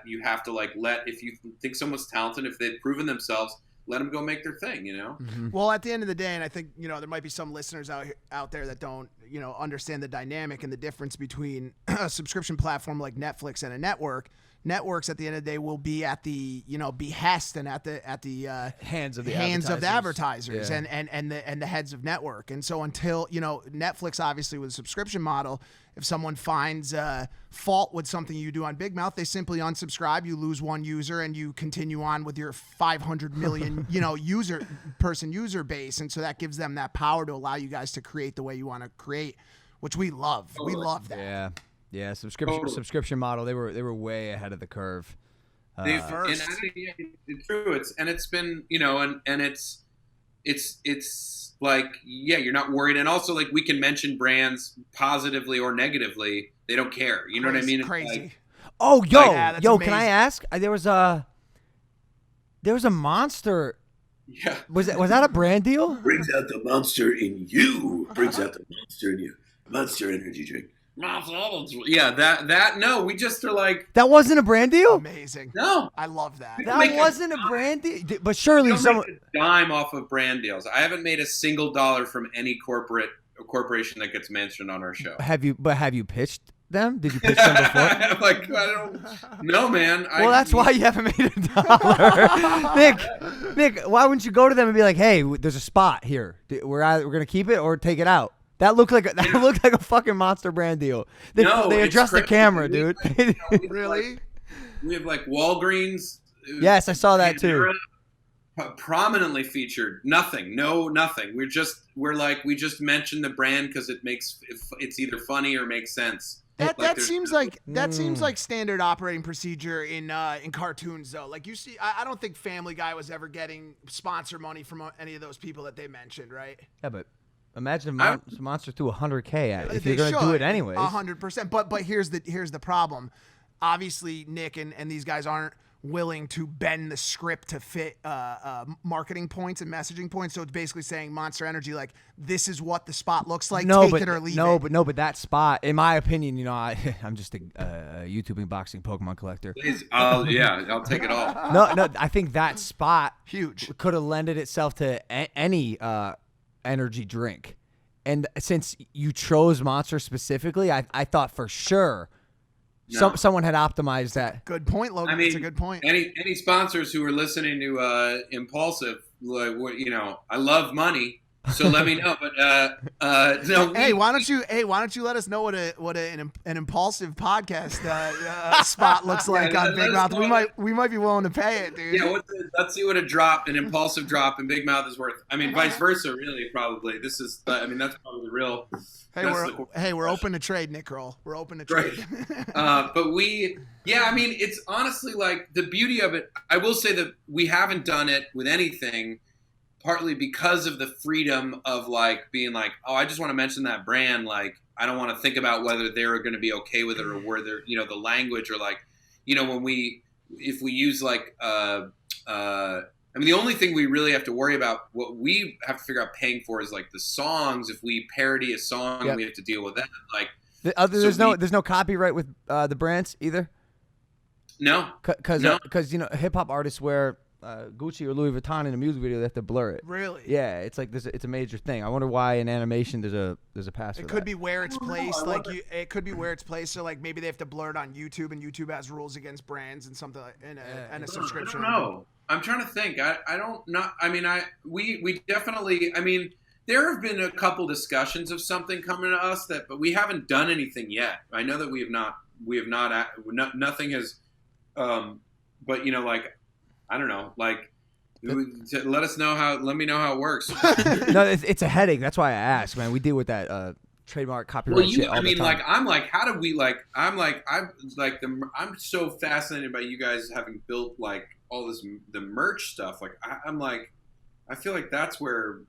you have to like if you think someone's talented, if they've proven themselves, let them go make their thing, Mm-hmm. Well, at the end of the day, and I think, there might be some listeners out there that don't, understand the dynamic and the difference between a subscription platform like Netflix and a network. Networks at the end of the day will be at the, behest and at the hands of the advertisers and the heads of network. And so until, Netflix, obviously with a subscription model, if someone finds fault with something you do on Big Mouth, they simply unsubscribe, you lose one user, and you continue on with your 500 million, user base. And so that gives them that power to allow you guys to create the way you want to create, which we love. We love that. Yeah, subscription model. They were way ahead of the curve. It's true. It's been, and it's like, you're not worried, and also like we can mention brands positively or negatively. They don't care. You know what I mean? It's crazy. Like, can I ask? There was a monster. Yeah. Was that a brand deal? Brings out the monster in you. Brings out the monster in you. Monster energy drink. Yeah, no, we just are like, that wasn't a brand deal. Amazing. No, I love that. That wasn't a brand deal, but surely someone make a dime off of brand deals. I haven't made a single dollar from any corporation that gets mentioned on our show. Have you pitched them? Did you pitch them before? I'm like, I don't. No, man. Well, that's why you haven't made a dollar, Nick. Why wouldn't you go to them and be like, "Hey, there's a spot here. We're gonna keep it or take it out." That looked like a fucking monster brand deal. They adjust the camera, dude. Really? We have like Walgreens. Yes, I saw that too. Prominently featured. Nothing. We just mentioned the brand because it's either funny or makes sense. That seems like standard operating procedure in cartoons though. Like you see, I don't think Family Guy was ever getting sponsor money from any of those people that they mentioned, right? Yeah, but imagine if Monster threw $100K if you're gonna do it anyways. 100%. But here's the problem. Obviously, Nick and these guys aren't willing to bend the script to fit marketing points and messaging points. So it's basically saying Monster Energy, like, this is what the spot looks like. Take it or leave it. But that spot, in my opinion, I'm just a YouTubing boxing Pokemon collector. Please, I'll take it all. No, I think that spot huge could have lended itself to any energy drink. And since you chose Monster specifically, I thought for sure someone had optimized that. Good point, Logan. I mean, it's a good point. Any sponsors who are listening to Impaulsive, like, I love money, so let me know. But no. Hey, why don't you let us know what an Impaulsive podcast spot looks like on Big Mouth? We might be willing to pay it, dude. Yeah, let's see what an Impaulsive drop in Big Mouth is worth. I mean, vice versa, really. Probably this is. I mean, that's probably the real. We're open to trade, Nick Kroll. We're open to trade. But I mean, it's honestly like the beauty of it. I will say that we haven't done it with anything, partly because of the freedom of like being like, oh, I just want to mention that brand. Like, I don't want to think about whether they're going to be okay with it or where they're, the language or like, if we use like, I mean, the only thing we really have to worry about, what we have to figure out paying for is like the songs. If we parody a song, we have to deal with that. Like, there's no copyright with the brands either. No, because hip hop artists wear Gucci or Louis Vuitton in a music video, they have to blur it. Really? Yeah, it's like this. It's a major thing. I wonder why in animation there's a pass. It could be where it's placed. It could be where it's placed. So like maybe they have to blur it on YouTube, and YouTube has rules against brands and something and a subscription. I don't know. I'm trying to think. I don't know. I mean, we definitely. I mean, there have been a couple discussions of something coming to us but we haven't done anything yet. I know that we have not. Nothing has. But like, I don't know. Like, let me know how it works. No, it's a headache. That's why I asked, man. We deal with that trademark copyright shit all the time. How do we like? I'm so fascinated by you guys having built like all the merch stuff. Like, I feel like that's where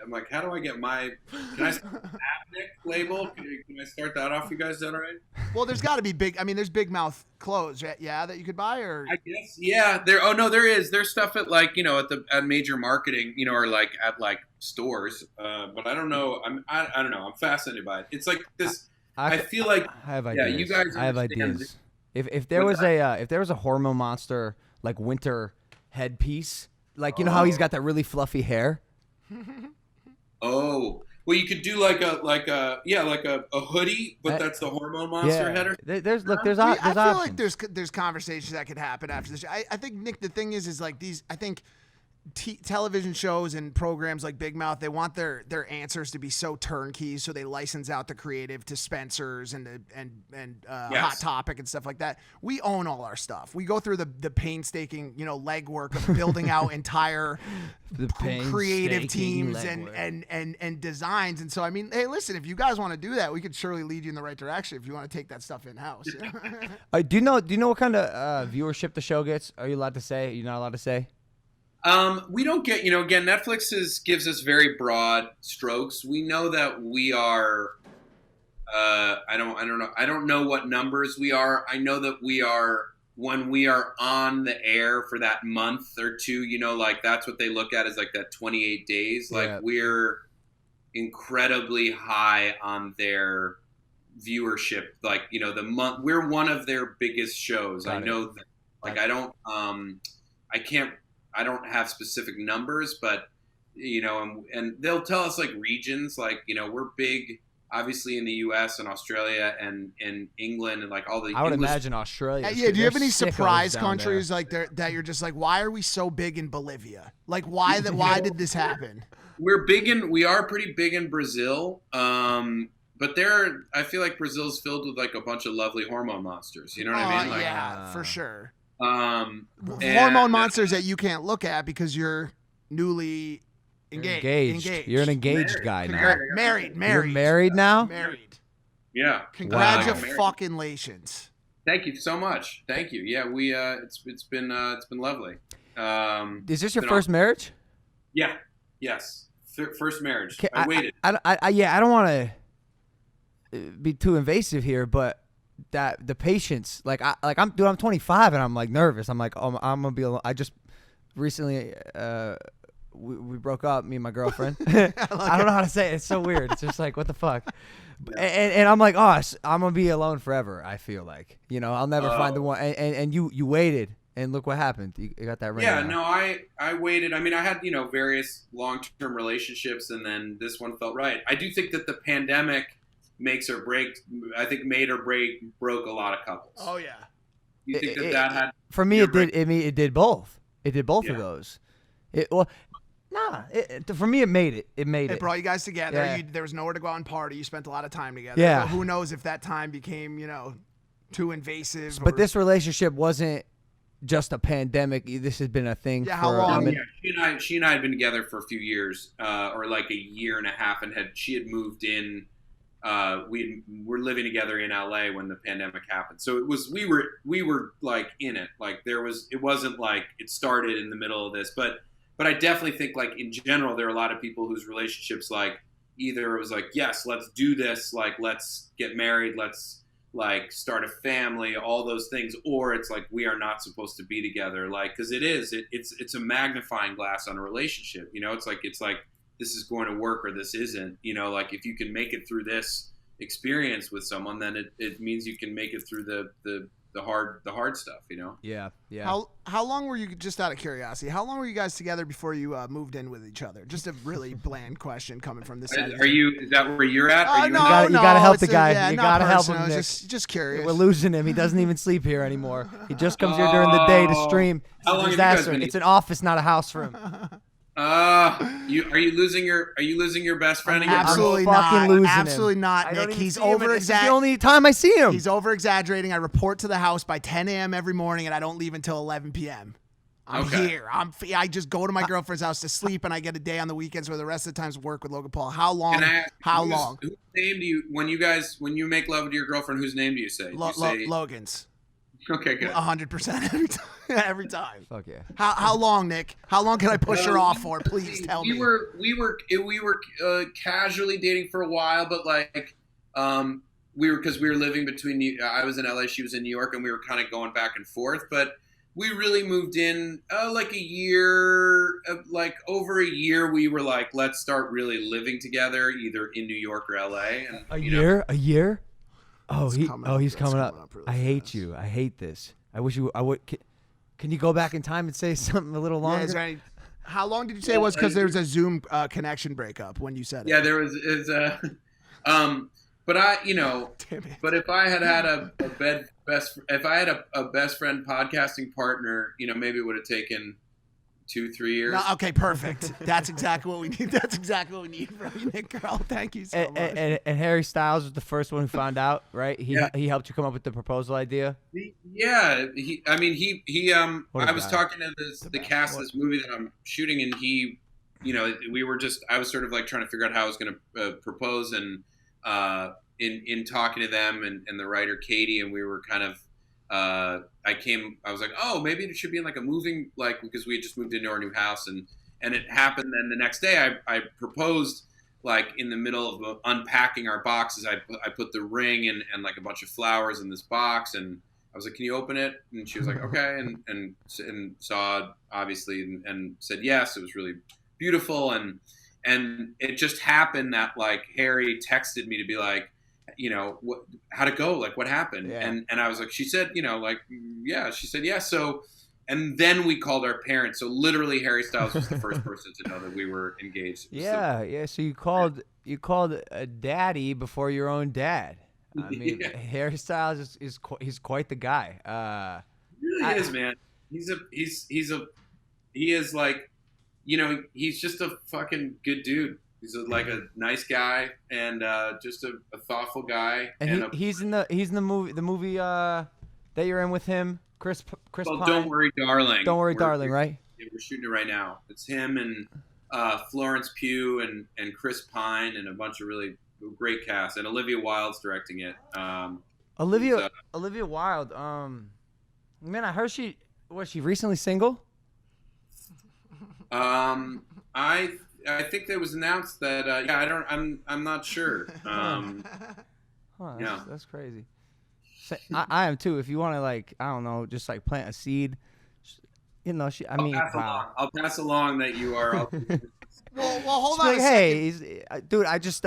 I'm like, how do I get my? Can I start an Nick label? Can I start that off? You guys done all right? Well, there's got to be big. I mean, there's Big Mouth clothes, yeah, that you could buy, or I guess, yeah. There is. There's stuff at like at major marketing, or like at like stores. But I don't know. I don't know. I'm fascinated by it. It's like this. I feel like I have ideas. Yeah, you guys. I have ideas. If there was a Hormone Monster like winter headpiece, like how he's got that really fluffy hair. Oh, well, you could do like a hoodie, but that's the Hormone Monster header. There's I feel options. like there's conversations that could happen after this. I think, Nick, the thing is like these. I think television shows and programs like Big Mouth, they want their answers to be so turnkey, so they license out the creative to Spencer's and Hot Topic and stuff like that. We own all our stuff. We go through the painstaking legwork of building out entire creative teams and designs. And so, I mean, hey, listen, if you guys want to do that, we could surely lead you in the right direction if you want to take that stuff in house. Do you know what kind of viewership the show gets? Are you allowed to say? You're not allowed to say? We don't get, again, Netflix gives us very broad strokes. We know that we are, I don't know what numbers we are. I know that we are, when we are on the air for that month or two, like that's what they look at is like that 28 days. Like we're incredibly high on their viewership. Like, the month, we're one of their biggest shows. I know that, like, I don't have specific numbers, but, and they'll tell us like regions, like, we're big, obviously in the U.S. and Australia and England and like all the. I would imagine Australia. Yeah. Do you have any surprise countries like that you're just like, why are we so big in Bolivia? Like, why did this happen? We are pretty big in Brazil. But I feel like Brazil's filled with like a bunch of lovely hormone monsters. You know what I mean? Like, yeah, for sure. Hormone monsters that you can't look at because you're newly engaged. You're an engaged guy now. Married. You're married now? Married. Yeah. Congratulations. Thank you so much. Thank you. Yeah, we it's been lovely. Is this your first marriage? Yeah. Yes. First marriage. I waited. I don't want to be too invasive here, but that the patience, I'm 25 and I'm like nervous. I'm like, oh, I'm gonna be alone. I just recently we broke up, me and my girlfriend. I don't know how to say it. It's so weird. It's just like, what the fuck. And I'm like, oh, I'm gonna be alone forever. I feel like, I'll never find the one. And you waited, and look what happened. You got that ring. Yeah, now. no, I waited. I mean, I had various long-term relationships, and then this one felt right. I do think that the pandemic makes or breaks. I think made or broke a lot of couples. Oh yeah. You think that had for me? It did. I mean, it did both. It did both of Yeah. those. For me, it made it. It made It it. brought you guys together. Yeah. There was nowhere to go out and party. You spent a lot of time together. Yeah. But who knows if that time became, too invasive. But this relationship wasn't just a pandemic. This has been a thing Yeah, for how long? she and I had been together for a few years, or like a year and a half, and she had moved in. We were living together in LA when the pandemic happened, so it was we were like in it. Like it wasn't like it started in the middle of this, but I definitely think like in general there are a lot of people whose relationships like either it was like, yes, let's do this, like let's get married, let's like start a family, all those things, or it's like we are not supposed to be together, like because it's a magnifying glass on a relationship. It's like this is going to work or this isn't. Like if you can make it through this experience with someone, then it means you can make it through the hard stuff. Yeah. How long were you, just out of curiosity, how long were you guys together before you moved in with each other? Just a really bland question coming from this side. Is that where you're at? Are you no, you gotta help the it's guy. You not gotta help personal. him, Nick. Just curious. We're losing him. He doesn't even sleep here anymore. He just comes here during the day to stream. It's How a long have you guys disaster. been It's an office, not a house for him. Are you losing your best friend again? Absolutely fucking not. losing him. Absolutely not, I don't Nick. even He's see him, and over this is the only time I see him. He's over exaggerating. I report to the house by 10 a.m. every morning, and I don't leave until 11 p.m. I'm Okay. here. I just go to my girlfriend's house to sleep, and I get a day on the weekends where the rest of the times work with Logan Paul. How long? Can I ask, How whose long? name do you when you make love to your girlfriend? Whose name do you say? Do you say Logan's. okay, good. 100% every time. Every time. Fuck yeah. How long, Nick? How long can I push her off for? Please tell me. We were casually dating for a while, but like we were living between. I was in LA, she was in New York, and we were kind of going back and forth. But we really moved in like a year, like over a year. We were like, let's start really living together, either in New York or LA. And A year? Oh, It's he's coming coming up. really I hate fast. you. I hate this. I wish you. I would. Can you go back in time and say something a little Yeah, longer? is there any- how long did you say it was? Because there was a Zoom connection breakup when you said it. yeah, there was but I Damn it. but if I had a best friend podcasting partner, maybe it would have taken 2-3 years. No, okay, perfect. That's exactly what we need. That's exactly what we need from you, Nick Kroll. Thank you so much. And Harry Styles was the first one who found out, right? Yeah. He helped you come up with the proposal idea. Yeah, I was guy. talking to the cast of this movie that I'm shooting, and I was sort of like trying to figure out how I was going to propose, and in talking to them and the writer Katie, and we were kind of I was like, oh, maybe it should be in like a moving, like, because we had just moved into our new house, and it happened. Then the next day I proposed, like in the middle of unpacking our boxes. I put the ring and like a bunch of flowers in this box, and I was like, can you open it? And she was like, okay, and saw obviously and said yes. It was really beautiful, and it just happened that like Harry texted me to be like, how'd it go? Like, what happened? Yeah. And I was like, she said, yeah. She said, yeah. So, and then we called our parents. So literally Harry Styles was the first person to know that we were engaged. Yeah. So you called a daddy before your own dad. I mean, Yeah. Harry Styles he's quite the guy. He really is, man. He is like, he's just a fucking good dude. He's like a nice guy and just a thoughtful guy. And he's in the movie that you're in with him, Chris Well, Pine. Don't Worry, Darling. Don't Worry, Darling, right? Yeah, we're shooting it right now. It's him and Florence Pugh and Chris Pine and a bunch of really great cast. And Olivia Wilde's directing it. Olivia Wilde. Man, I heard she recently single? I think that was announced that I'm not sure. Huh, Yeah. that's crazy. I am too. If you want to I don't know, just plant a seed, I'll pass along that you are. Well, hold on. on. Hey, dude, I just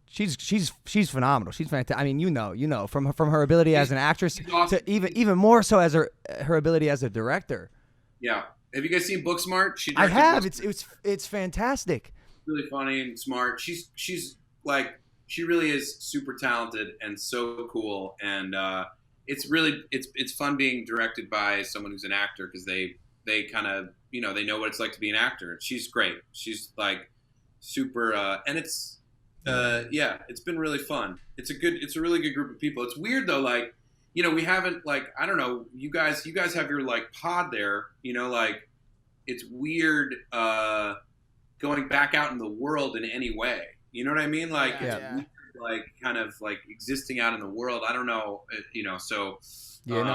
she's phenomenal. She's fantastic. I mean, from her ability as an actress awesome. to even more so as her ability as a director. Yeah. Have you guys seen Booksmart? I have. It's fantastic. Really funny and smart. She's she really is super talented and so cool. And it's fun being directed by someone who's an actor because they kind of they know what it's like to be an actor. She's great. She's super and it's it's been really fun. It's a really good group of people. It's weird though, we haven't I don't know, you guys have your pod there, it's weird going back out in the world in any way. You know what I mean? Kind of existing out in the world. I don't know, so. Yeah, no,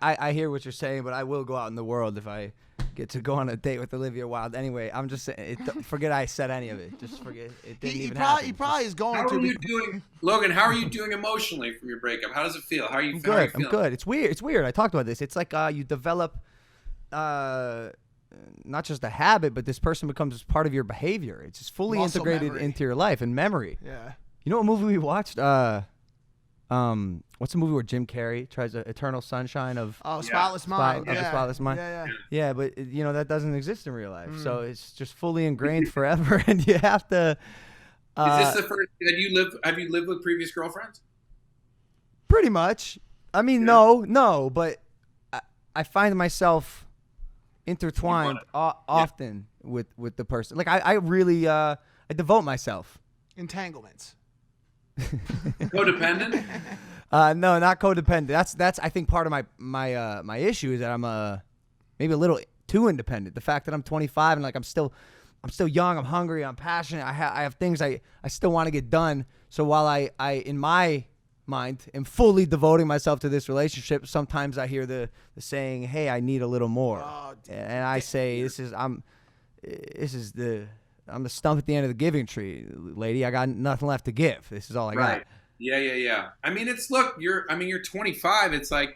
I hear what you're saying, but I will go out in the world if I get to go on a date with Olivia Wilde. Anyway, I'm just saying, forget I said any of it. Just forget it didn't even happen. He probably is going how to. How are you doing, Logan? How are you doing emotionally from your breakup? How does it feel? How are you? I'm good. I'm good. It's weird. I talked about this. It's you develop, not just a habit, but this person becomes part of your behavior. It's just fully integrated into your life and memory. Yeah. You know what movie we watched? What's the movie where Jim Carrey tries to Eternal Sunshine of Spotless Mind? Spotless Mind. Yeah, but that doesn't exist in real life. So it's just fully ingrained forever, and you have to. Is this the first that have you lived with previous girlfriends? Pretty much. I mean, no, but I find myself intertwined often with the person. I really I devote myself. Entanglements. Codependent? No, not codependent. That's I think part of my issue is that I'm maybe a little too independent. The fact that I'm 25 and I'm still young, I'm hungry, I'm passionate. I have things I still want to get done. So while I in my mind am fully devoting myself to this relationship, sometimes I hear the saying, "Hey, I need a little more," and I say, I'm the stump at the end of the giving tree, lady. I got nothing left to give. This is all I got. Yeah. I mean, you're 25. It's and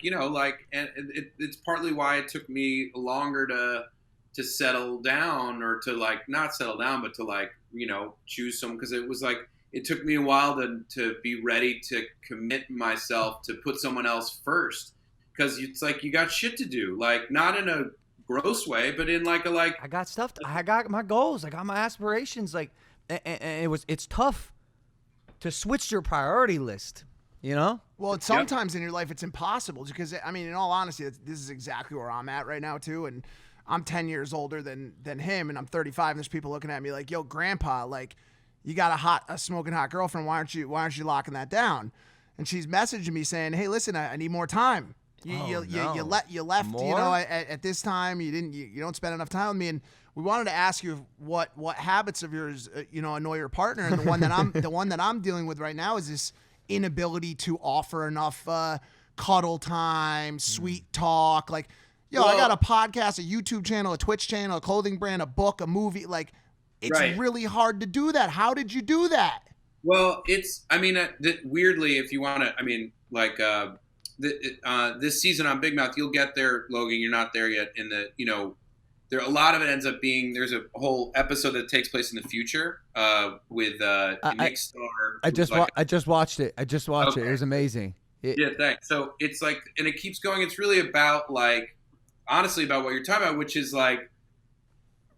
it's partly why it took me longer to settle down, or to not settle down, but to choose someone, because it was it took me a while to be ready to commit myself to put someone else first, because it's you got shit to do, not in a gross way, but in I got stuff. I got my goals. I got my aspirations. And it's tough to switch your priority list. Well, it's sometimes in your life it's impossible, because in all honesty, this is exactly where I'm at right now too. And I'm 10 years older than him, and I'm 35. And there's people looking at me like, "Yo, Grandpa, you got a smoking hot girlfriend. Why aren't you locking that down?" And she's messaging me saying, "Hey, listen, I need more time. You left, more? At this time, you don't spend enough time with me." And we wanted to ask you what habits of yours, annoy your partner. And the one that I'm dealing with right now is this inability to offer enough cuddle time, sweet talk. I got a podcast, a YouTube channel, a Twitch channel, a clothing brand, a book, a movie. It's really hard to do that. How did you do that? Well, weirdly, if you want to, this season on Big Mouth, you'll get there, Logan. You're not there yet. There a lot of it ends up being, there's a whole episode that takes place in the future with Nick Star. I just watched it. It. It was amazing. Yeah, thanks. So it's and it keeps going. It's really about honestly about what you're talking about, which is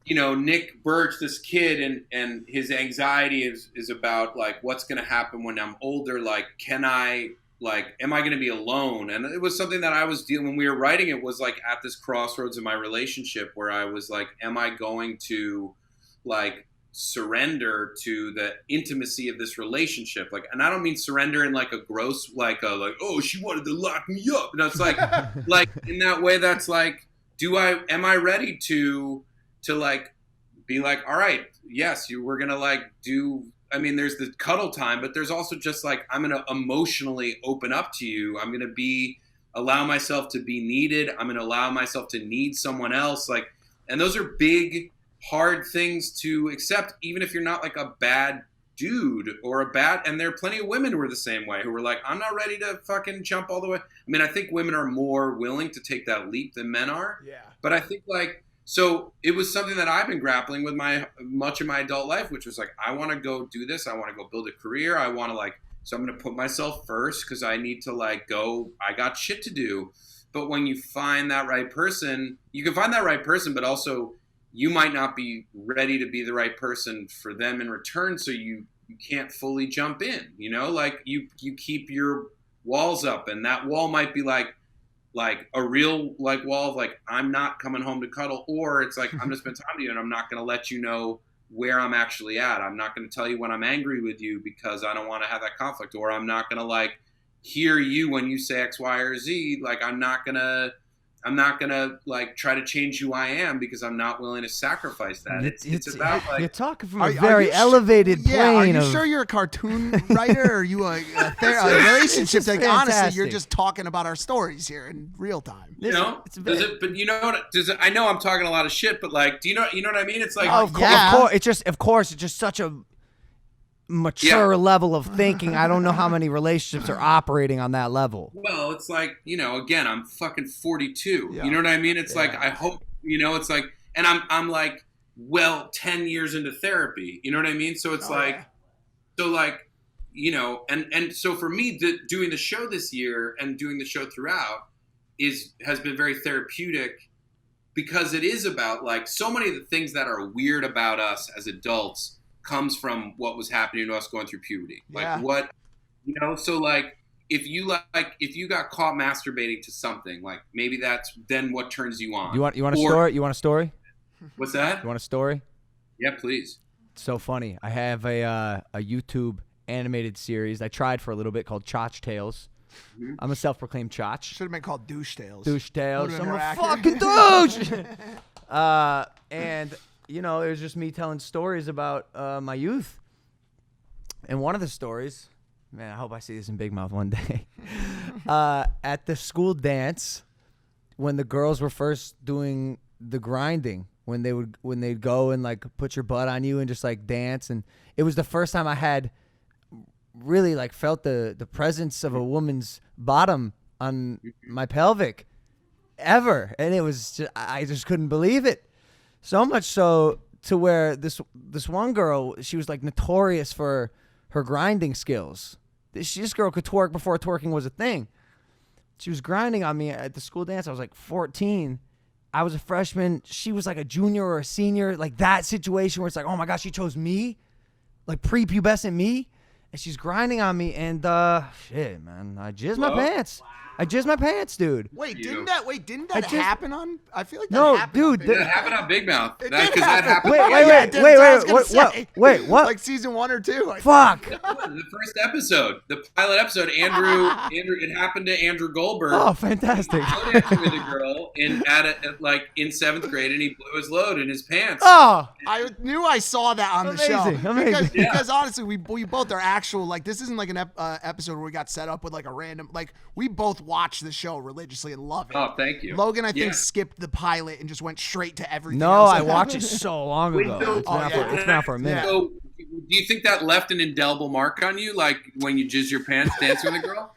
Nick Birch, this kid, and his anxiety is about what's going to happen when I'm older. Can I? Am I going to be alone? And it was something that I was dealing when we were writing it, was at this crossroads in my relationship where I was am I going to surrender to the intimacy of this relationship? And I don't mean surrender in a gross, oh, she wanted to lock me up. And it's in that way, that's am I ready to be all right, yes, we're going to do. There's the cuddle time, but there's also just I'm going to emotionally open up to you. I'm going to allow myself to be needed. I'm going to allow myself to need someone else. And those are big, hard things to accept, even if you're not a bad dude or a bad, and there are plenty of women who are the same way, who are like, I'm not ready to fucking jump all the way. I mean, I think women are more willing to take that leap than men are. Yeah. But I think like, so it was something that I've been grappling with much of my adult life, which was like, I want to go do this. I want to go build a career. I want to like, so I'm going to put myself first because I need to like go, I got shit to do. But when you find that right person, you can find that right person, but also you might not be ready to be the right person for them in return. So you can't fully jump in, you know, like you keep your walls up, and that wall might be like a real like wall of like, I'm not coming home to cuddle, or it's like, I'm going to spend time with you and I'm not going to let you know where I'm actually at. I'm not going to tell you when I'm angry with you because I don't want to have that conflict, or I'm not going to like hear you when you say X, Y, or Z. Like, I'm not going to like try to change who I am because I'm not willing to sacrifice that. It's about like, you're talking from a very elevated plane. Are you sure you're a cartoon writer, or are you a relationship? Like, honestly, you're just talking about our stories here in real time. You know, but you know what? I know I'm talking a lot of shit, but like, do you know what I mean? It's like, of course, it's just such a mature level of thinking. I don't know how many relationships are operating on that level. Well, it's like, you know, again, I'm fucking 42. You know what I mean? It's like, I hope, you know, it's like, and I'm like, well, 10 years into therapy. You know what I mean? So it's so like, you know, and so for me, doing the show this year and doing the show throughout has been very therapeutic, because it is about like so many of the things that are weird about us as adults comes from what was happening to us going through puberty. Like what, you know, so like if you got caught masturbating to something, like maybe that's then what turns you on. You want a story? You want a story? What's that? You want a story? Yeah, please. It's so funny. I have a YouTube animated series I tried for a little bit called Chotch Tales. Mm-hmm. I'm a self-proclaimed chotch. Should have been called Douche Tales. Douche Tales. I'm a fucking douche. And you know, it was just me telling stories about my youth. And one of the stories, man, I hope I see this in Big Mouth one day. At the school dance, when the girls were first doing the grinding, when they'd go and like put your butt on you and just like dance, and it was the first time I had really like felt the presence of a woman's bottom on my pelvic ever, and it was just, I just couldn't believe it. So much so to where this one girl, she was like notorious for her grinding skills. This girl could twerk before twerking was a thing. She was grinding on me at the school dance. I was like 14. I was a freshman. She was like a junior or a senior. Like that situation where it's like, oh my gosh, she chose me, like prepubescent me, and she's grinding on me. And shit, man, I jizzed my pants. I jizzed my pants, dude. Wait, didn't that happen on? I feel like that no, happened. dude. That happened on Big Mouth. That happen. happened. Wait, what? Like season 1 or 2. Fuck. The first episode, the pilot episode. Andrew. It happened to Andrew Goldberg. Oh, fantastic. He was with a girl in 7th grade, and he blew his load in his pants. Oh, I knew I saw that on the show. Amazing. Because honestly, we both are actual. Like, this isn't like an episode where we got set up with like a random. Like, we both watch the show religiously and love it. Oh, thank you. Logan, I think, skipped the pilot and just went straight to everything. No, else. I watched it so long ago. It's been out for a minute. So, do you think that left an indelible mark on you, like when you jizz your pants dancing with a girl?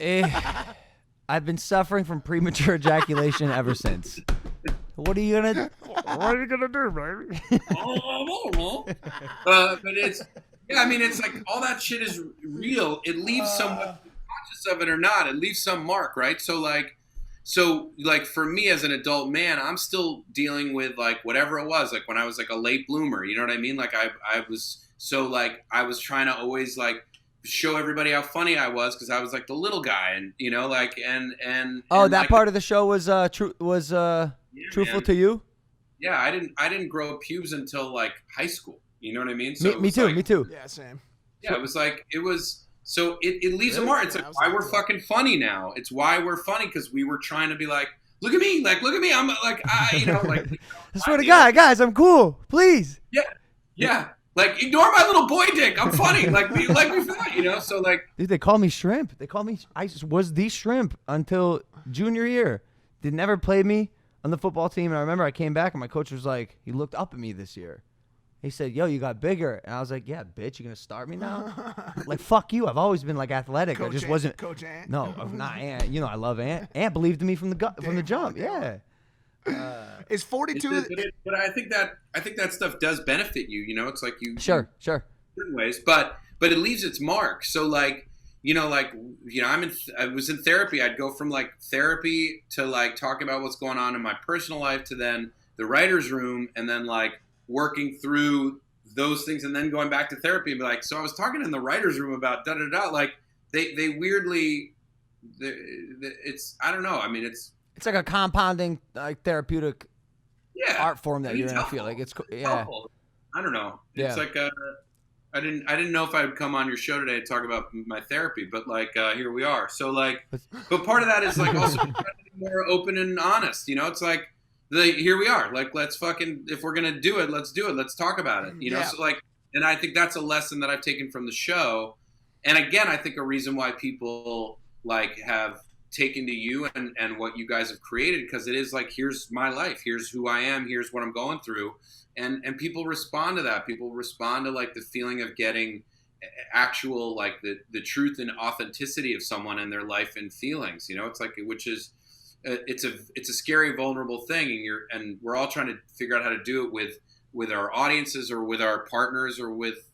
I've been suffering from premature ejaculation ever since. What are you gonna do, baby? But it's, I mean, it's like all that shit is real. It leaves someone conscious of it or not. It leaves some mark, right? So like for me as an adult man, I'm still dealing with like whatever it was, like when I was like a late bloomer, you know what I mean? Like I was trying to always like show everybody how funny I was because I was like the little guy, and you know, like and that like, part of the show was truthful to you? Yeah, I didn't grow pubes until like high school. You know what I mean? So me too. Yeah, same. Yeah, so it leaves a mark. It's like why we're fucking funny now. It's why we're funny because we were trying to be like, look at me, I'm like, you know, like. I swear to God, guys, I'm cool. Please. Yeah. Like, ignore my little boy dick. I'm funny. Like me fat, you know? So, like. Dude, they call me Shrimp. I was the Shrimp until junior year. They never played me on the football team. And I remember I came back and my coach was like, he looked up at me this year. He said, yo, you got bigger. And I was like, yeah, bitch, you gonna start me now? Like, fuck you. I've always been like athletic. I just wasn't. Coach Ant. No, I'm not Ant. You know, I love Ant. Ant believed in me from the jump. Yeah. Is 42? But I think that stuff does benefit you. You know, it's like you Sure. certain ways, but it leaves its mark. So like, I was in therapy. I'd go from like therapy to like talking about what's going on in my personal life to then the writer's room, and then like working through those things, and then going back to therapy and be like, so I was talking in the writer's room about da-da-da. Like they weirdly, it's, I don't know. I mean, it's like a compounding, like therapeutic art form that you're it's gonna helpful. feel like it's It's helpful. I don't know. It's like I didn't know if I would come on your show today to talk about my therapy, but like here we are. So like, but part of that is like also trying to be more open and honest. You know, it's like here we are. Like, let's fucking, if we're gonna do it, let's do it. Let's talk about it. You know, so like, and I think that's a lesson that I've taken from the show. And again, I think a reason why people like have taken to you and what you guys have created, because it is like, here's my life, here's who I am, here's what I'm going through. And people respond to that. People respond to like the feeling of getting actual, like the truth and authenticity of someone and their life and feelings, you know, it's like, which is, it's a scary, vulnerable thing. And we're all trying to figure out how to do it with our audiences or with our partners or with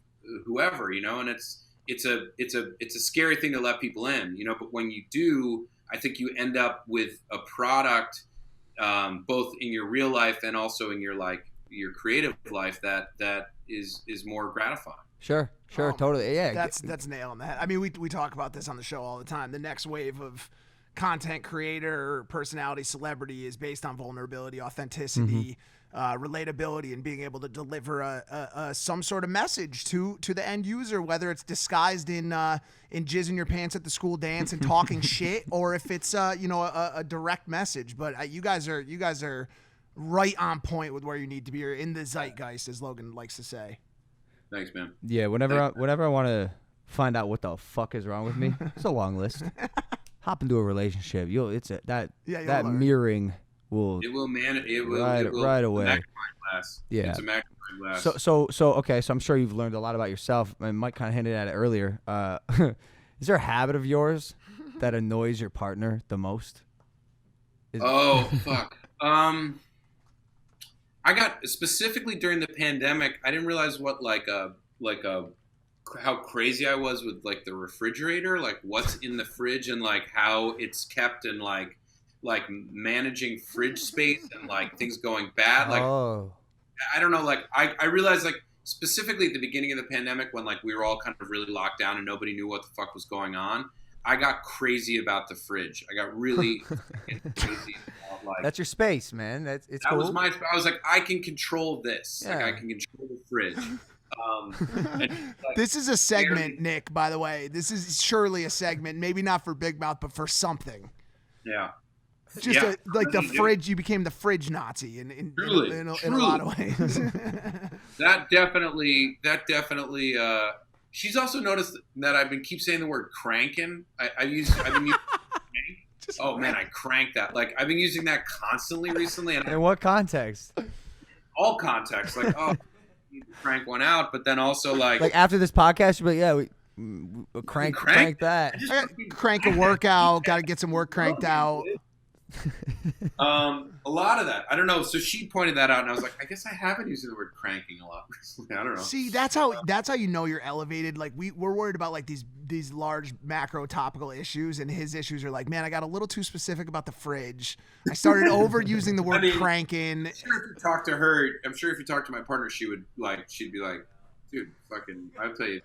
whoever, you know, and it's a scary thing to let people in, you know, but when you do, I think you end up with a product, both in your real life and also in your creative life that is more gratifying. Sure, totally, yeah. That's nailing that. I mean, we talk about this on the show all the time. The next wave of content creator, personality, celebrity is based on vulnerability, authenticity, relatability, and being able to deliver some sort of message to the end user, whether it's disguised in jizzing your pants at the school dance and talking shit, or if it's a direct message. But you guys are right on point with where you need to be. You're in the zeitgeist, as Logan likes to say. Thanks, man. Yeah, whenever I want to find out what the fuck is wrong with me, it's a long list. Hop into a relationship. That mirroring will. It will right away. Magnifying glass. Yeah. It's a magnifying glass. So okay. So I'm sure you've learned a lot about yourself. I Mike kind of hinted at it earlier. Is there a habit of yours that annoys your partner the most? Fuck. I got, specifically during the pandemic, I didn't realize what how crazy I was with like the refrigerator, like what's in the fridge and like how it's kept, and like managing fridge space and like things going bad. Like, I don't know. Like I realized, like, specifically at the beginning of the pandemic when like we were all kind of really locked down and nobody knew what the fuck was going on, I got crazy about the fridge. I got really crazy about, like, that's your space, man. It's that cool. was my. I was like, I can control this. Yeah. Like, I can control the fridge. And, like, This is a segment, Nick, by the way. This is surely a segment, maybe not for Big Mouth, but for something. Yeah. Just Yeah. like the fridge, you became the fridge Nazi in a lot of ways. That definitely. She's also noticed that I've been keep saying the word cranking. I've been using crank. Oh man, I crank that. Like, I've been using that constantly recently. And In what context? all contexts, like, oh, you need to crank one out, but then also like After this podcast, you'll be like, we crank that. Crank a workout. Got to get some work cranked out. A lot of that. I don't know. So she pointed that out, and I was like, I guess I have been using the word cranking a lot recently. I don't know. See, that's how you know you're elevated. Like we're worried about like these large macro topical issues, and his issues are like, man, I got a little too specific about the fridge. I started overusing the word cranking. I'm sure if you talk to her, I'm sure if you talk to my partner, she'd be like, dude, fucking, I'll tell you.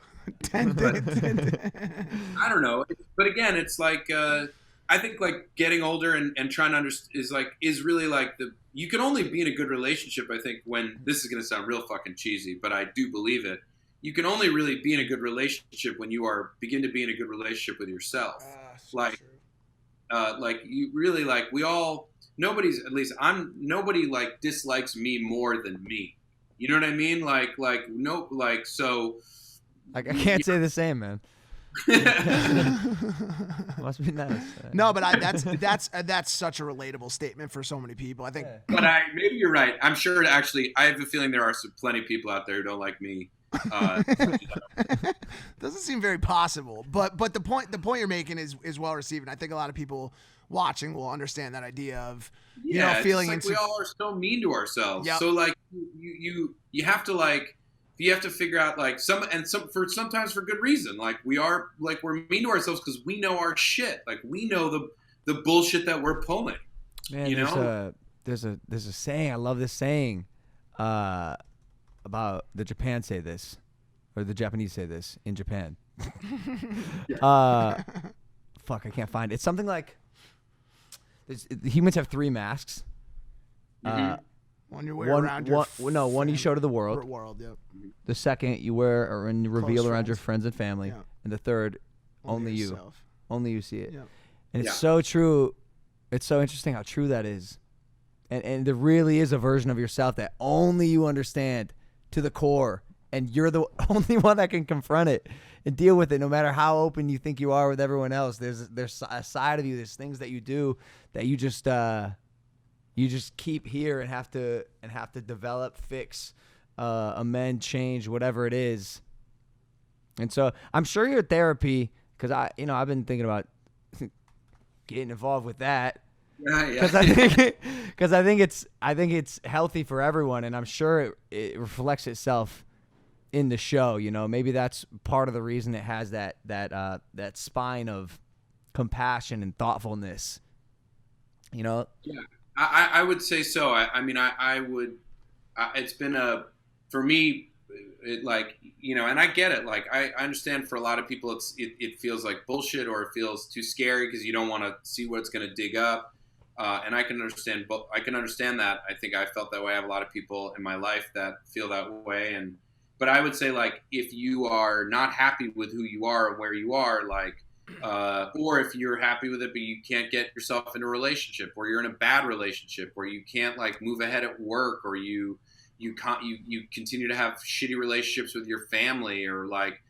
I don't know. But again, it's like, I think like getting older and trying to understand is really like you can only be in a good relationship, I think, when, this is going to sound real fucking cheesy, but I do believe it. You can only really be in a good relationship when you begin to be in a good relationship with yourself. Like you really, like, nobody like dislikes me more than me. You know what I mean? So I can't say the same, man. Must be nice. No, but that's such a relatable statement for so many people. I think. But maybe you're right. I'm sure actually, I have a feeling there are plenty of people out there who don't like me. Doesn't seem very possible, but the point you're making is well received, and I think a lot of people watching will understand that idea of feeling it's like we all are so mean to ourselves. Yep. So like you have to figure out like sometimes for good reason. Like we're mean to ourselves because we know our shit. Like we know the bullshit that we're pulling. Man, there's a saying. I love this saying. About the Japan say this, or the Japanese say this in Japan. Fuck, I can't find it. It's something like humans have 3 masks. One you wear around your one you show to the world. Yep. The second you wear or you reveal Close around friends. your friends and family, Yeah. and the third only yourself. you see it. Yep. And it's so true. It's so interesting how true that is, and there really is a version of yourself that only you understand to the core, and you're the only one that can confront it and deal with it, no matter how open you think you are with everyone else. There's a side of you, there's things that you do that you just keep here and have to develop, fix, amend, change, whatever it is. And so I'm sure your therapy, because I've been thinking about getting involved with that. Because I think it's healthy for everyone, and I'm sure it reflects itself in the show. Maybe that's part of the reason it has that spine of compassion and thoughtfulness. Yeah, I would say so. I would. It's been for me, and I get it. Like I understand for a lot of people, it feels like bullshit or it feels too scary because you don't want to see what it's going to dig up. And I can understand that. I think I felt that way. I have a lot of people in my life that feel that way. But I would say, like, if you are not happy with who you are and where you are, like, or if you're happy with it, but you can't get yourself in a relationship, or you're in a bad relationship, or you can't like move ahead at work, or you continue to have shitty relationships with your family, or like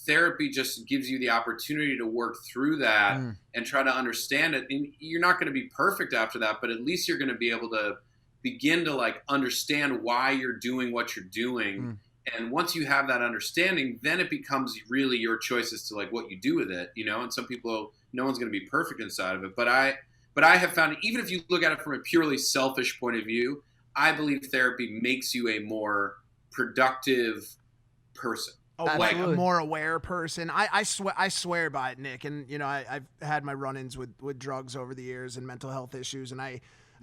therapy just gives you the opportunity to work through that and try to understand it. And you're not going to be perfect after that, but at least you're going to be able to begin to like understand why you're doing what you're doing. And once you have that understanding, then it becomes really your choice as to like what you do with it, and some people, no one's going to be perfect inside of it. But I have found, even if you look at it from a purely selfish point of view, I believe therapy makes you a more productive person. Like a more aware person. I swear by it, Nick. And I've had my run-ins with drugs over the years and mental health issues, and I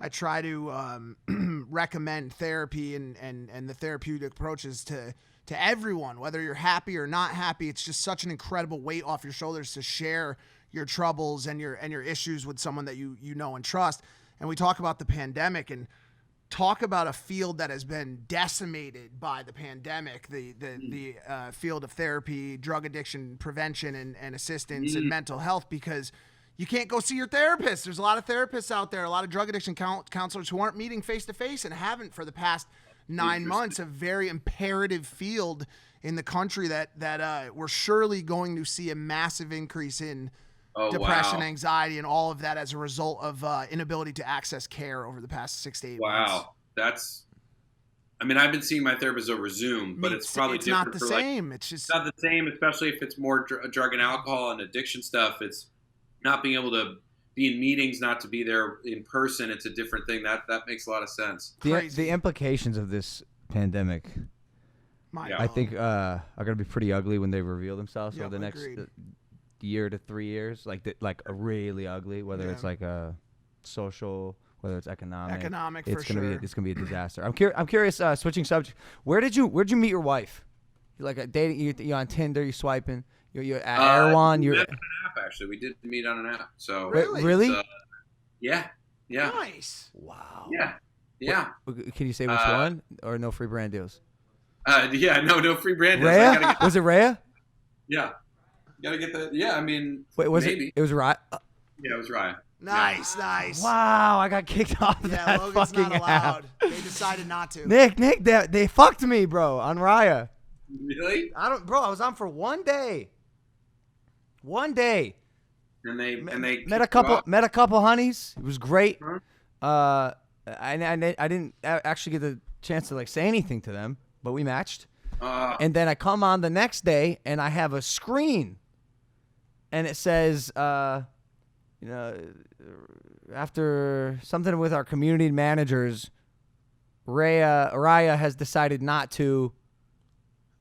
try to recommend therapy and the therapeutic approaches to everyone, whether you're happy or not happy. It's just such an incredible weight off your shoulders to share your troubles and your issues with someone that you know and trust. And we talk about the pandemic and talk about a field that has been decimated by the pandemic, the field of therapy, drug addiction prevention and assistance and mental health, because you can't go see your therapist. There's a lot of therapists out there, a lot of drug addiction counselors who aren't meeting face-to-face and haven't for the past 9 months, a very imperative field in the country that we're surely going to see a massive increase in depression, anxiety, and all of that as a result of inability to access care over the past 6 to 8 months. Wow. I've been seeing my therapist over Zoom, but it's probably different. Not the same. It's just not the same, especially if it's more drug and alcohol and addiction stuff. It's not being able to be in meetings, not to be there in person. It's a different thing. That makes a lot of sense. The implications of this pandemic, I think, are going to be pretty ugly when they reveal themselves over the next year to 3 years. Like a really ugly, whether it's like a social, whether it's economic, it's gonna be a disaster. I'm curious. Switching subject. Where'd you meet your wife? You like dating? You on Tinder? You swiping? You're at Erewhon? We met on an app, actually. We did meet on an app. So really? Yeah. Nice. Wow. Yeah. Can you say which one, or no free brand deals? No free brand deals. Rhea? Was it Rhea? Yeah. Gotta get that. Yeah, Wait, was maybe. It was Rhea? Yeah, it was Ryan. Nice. Wow, I got kicked off that Logan's fucking not allowed. app. They decided not to. Nick, they fucked me, bro, on Raya. Really? I was on for 1 day. One day. And they met a couple honeys. It was great. I didn't actually get the chance to like say anything to them, but we matched. And then I come on the next day and I have a screen, and it says, after something with our community managers, Raya has decided not to.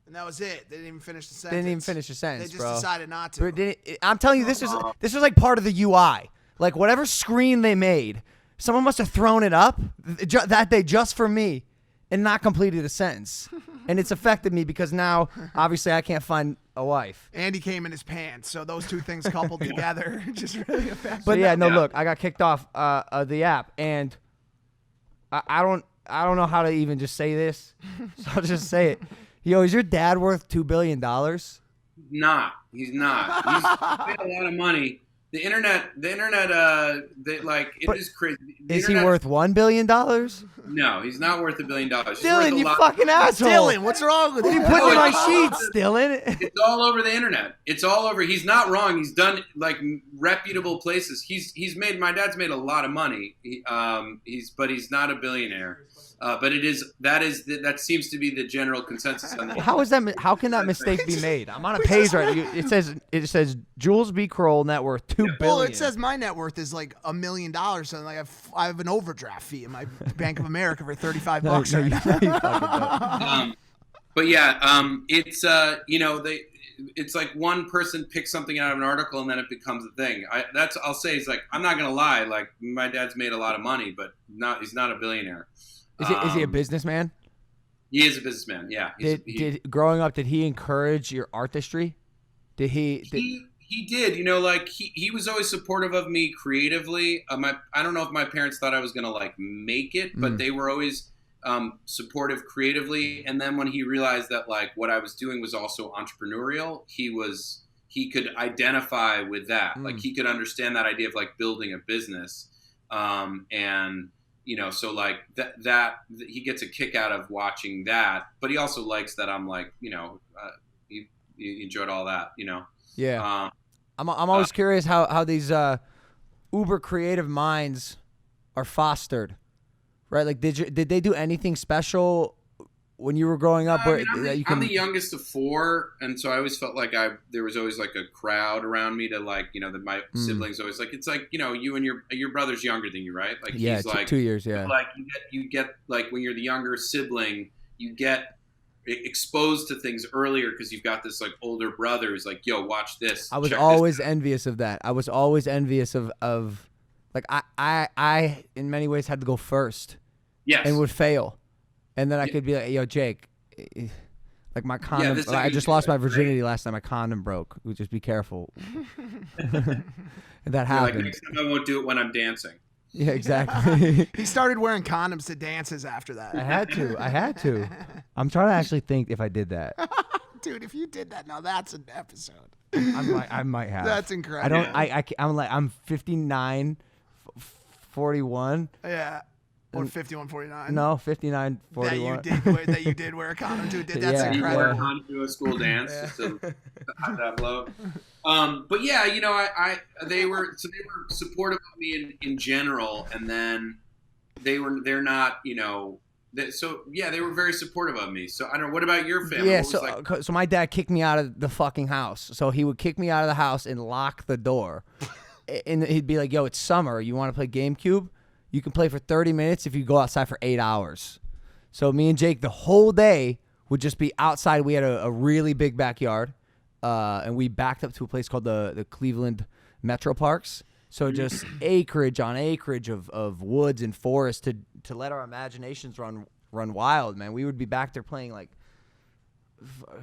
And that was it. They didn't even finish the sentence. They just bro. decided not to. I'm telling you, this was like part of the UI. Like whatever screen they made, someone must have thrown it up that day just for me and not completed a sentence. And it's affected me because now, obviously, I can't find a wife. Andy came in his pants, so those two things coupled together just really affected. But look, I got kicked off the app, and I don't know how to even just say this, so I'll just say it. Yo, is your dad worth $2 billion? Not. He's not. He's made a lot of money. The internet, it is crazy. Is he worth $1 billion? No, he's not worth $1 billion. Dylan, you fucking asshole. Dylan, what's wrong with you? What are you putting in my sheets, Dylan? It's all over the internet. It's all over. He's not wrong. He's done like reputable places. My dad's made a lot of money. But he's not a billionaire. But that seems to be the general consensus on that. How can that mistake be made? I'm on a page right now. It says Jules B. Kroll net worth $2 billion. Well, it says my net worth is like $1 million, so like I have an overdraft fee in my Bank of America for $35 right now. But yeah, it's like one person picks something out of an article and then it becomes a thing. I'll say is like I'm not gonna lie. Like my dad's made a lot of money, but he's not a billionaire. Is he a businessman? He is a businessman. Yeah. Growing up, did he encourage your artistry? He did. He was always supportive of me creatively. I don't know if my parents thought I was gonna like make it, but they were always supportive creatively. And then when he realized that like what I was doing was also entrepreneurial, he could identify with that. Like he could understand that idea of like building a business, and. So like that he gets a kick out of watching that, but he also likes that I'm like, he enjoyed all that, Yeah. I'm always curious how these uber creative minds are fostered, right? Like, did they do anything special when you were growing up? I'm the youngest of four, and so I always felt like there was always like a crowd around me to like, that my siblings always like, it's like, you and your brother's younger than you, right? Like he's like 2 years, yeah. Like you get like when you're the younger sibling, you get exposed to things earlier because you've got this like older brother who's like, yo, watch this. I was always envious of that. I was always envious of like I in many ways had to go first. Yes. And would fail. And then I could be like, yo, Jake, like my condom. I just lost my virginity last time. My condom broke. Just be careful. And that happened. Like, next time I won't do it when I'm dancing. Yeah, exactly. He started wearing condoms to dances after that. I had to. I'm trying to actually think if I did that. Dude, if you did that, now that's an episode. I might have. That's incredible. I'm 59, 41. Yeah. Or 51-49. No, 59-41. That you did wear a condom to. That's incredible. Wear a condom to a school dance just to have that blow. But yeah, they were supportive of me in general, and then they're not, they were very supportive of me. So I don't know. What about your family? Yeah, so my dad kicked me out of the fucking house. So he would kick me out of the house and lock the door, and he'd be like, "Yo, it's summer. You want to play GameCube? You can play for 30 minutes if you go outside for 8 hours." So me and Jake, the whole day would just be outside. We had a really big backyard, and we backed up to a place called the Cleveland Metro Parks. So just acreage on acreage of woods and forest to let our imaginations run wild, man. We would be back there playing like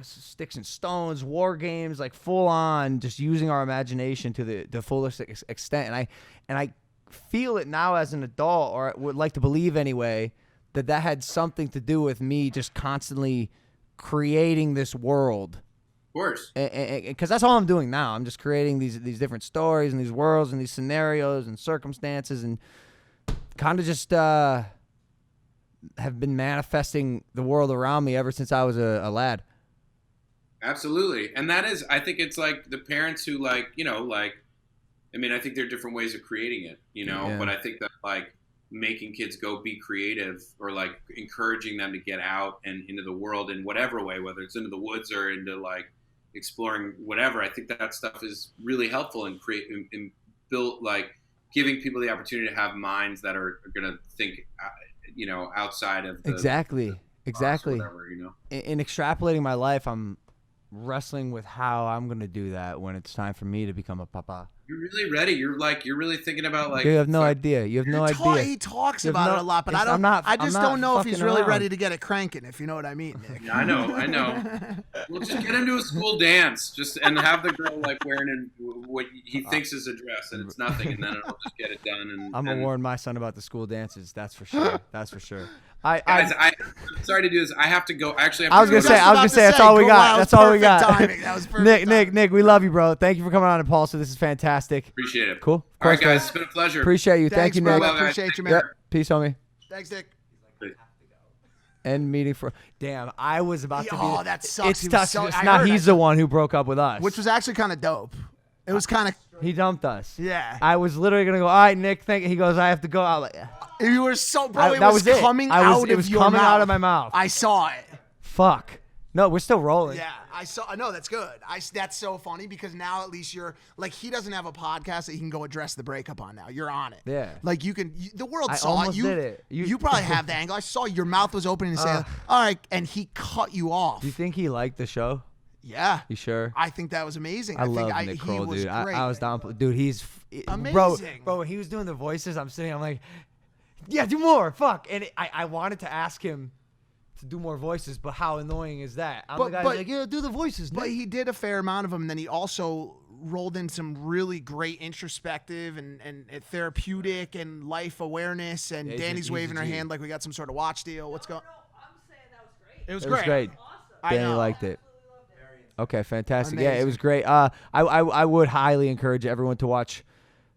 sticks and stones, war games, like full on, just using our imagination to the fullest extent. And I feel it now as an adult, or I would like to believe anyway, that had something to do with me just constantly creating this world. Of course. Because that's all I'm doing now. I'm just creating these different stories and these worlds and these scenarios and circumstances, and kind of just have been manifesting the world around me ever since I was a lad. Absolutely. And that is, I think it's like the parents who like, I mean, I think there are different ways of creating it, but I think that like making kids go be creative or like encouraging them to get out and into the world in whatever way, whether it's into the woods or into like exploring whatever, I think that stuff is really helpful in build like giving people the opportunity to have minds that are going to think, outside of the exactly. Whatever, In extrapolating my life, I'm wrestling with how I'm going to do that when it's time for me to become a papa. You're really ready. You're really thinking about like. You have no idea. You have no idea. He talks about it a lot, but I don't. I just don't know if he's really ready to get it cranking. If you know what I mean, Nick. Yeah, I know. We'll just get him to a school dance, and have the girl like wearing what he thinks is a dress, and it's nothing, and then it'll just get it done. And I'm gonna warn my son about the school dances. That's for sure. That's for sure. I'm sorry to do this. I have to go. Actually, I was gonna say that's all we got. That's all we got. Timing. That was perfect. Nick, we love you, bro. Thank you for coming on Impaulsive. This is fantastic. Appreciate it. Cool. All right, guys. It's been a pleasure. Appreciate you. Thanks, Thank you, bro. Nick. I appreciate you, man. Yep. Peace, homie. Thanks, Nick. End meeting for. Damn, I was about to be. Oh, that sucks. It's tough. It's not. He's the one who broke up with us. Which was actually kind of dope. It was kind of. He dumped us. Yeah. I was literally gonna go. All right, Nick. Thank you. He goes. I have to go. I was like, You were so, bro. It that was was coming it. out It was of your coming mouth. out of my mouth. I saw it. Fuck. No, we're still rolling. Yeah, I saw. No, that's good. That's so funny because now at least you're like he doesn't have a podcast that he can go address the breakup on. Now you're on it. Yeah. Like you can. The world I saw almost it. You did it. You probably have the angle. I saw your mouth was open and saying, "All right," and he cut you off. Do you think he liked the show? Yeah. You sure? I think that was amazing. I love think Nick he Kroll, was dude. great. I was down. Dude, he's amazing. Bro, when he was doing the voices, I'm sitting. I'm like, yeah, do more. Fuck. And I wanted to ask him to do more voices, but how annoying is that? I'm the guy who's like, yeah, do the voices. But he did a fair amount of them. And then he also rolled in some really great introspective and therapeutic and life awareness. And Yeah, Danny's he's waving a her G. hand like we got some sort of watch deal. What's going? I'm saying that was great. It was It was great. great. I Danny know. liked it. Okay, fantastic. Amazing. Yeah, it was great. I would highly encourage everyone to watch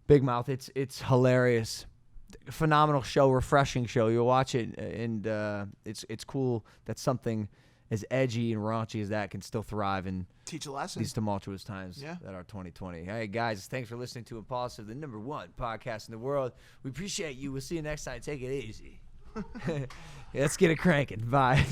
Big Mouth. It's hilarious, phenomenal show, refreshing show. You'll watch it, and it's cool that something as edgy and raunchy as that can still thrive in Teach a lesson. these tumultuous times Yeah. that are 2020. Hey guys, thanks for listening to Impaulsive, the #1 podcast in the world. We appreciate you. We'll see you next time. Take it easy. Let's get it cranking. Bye.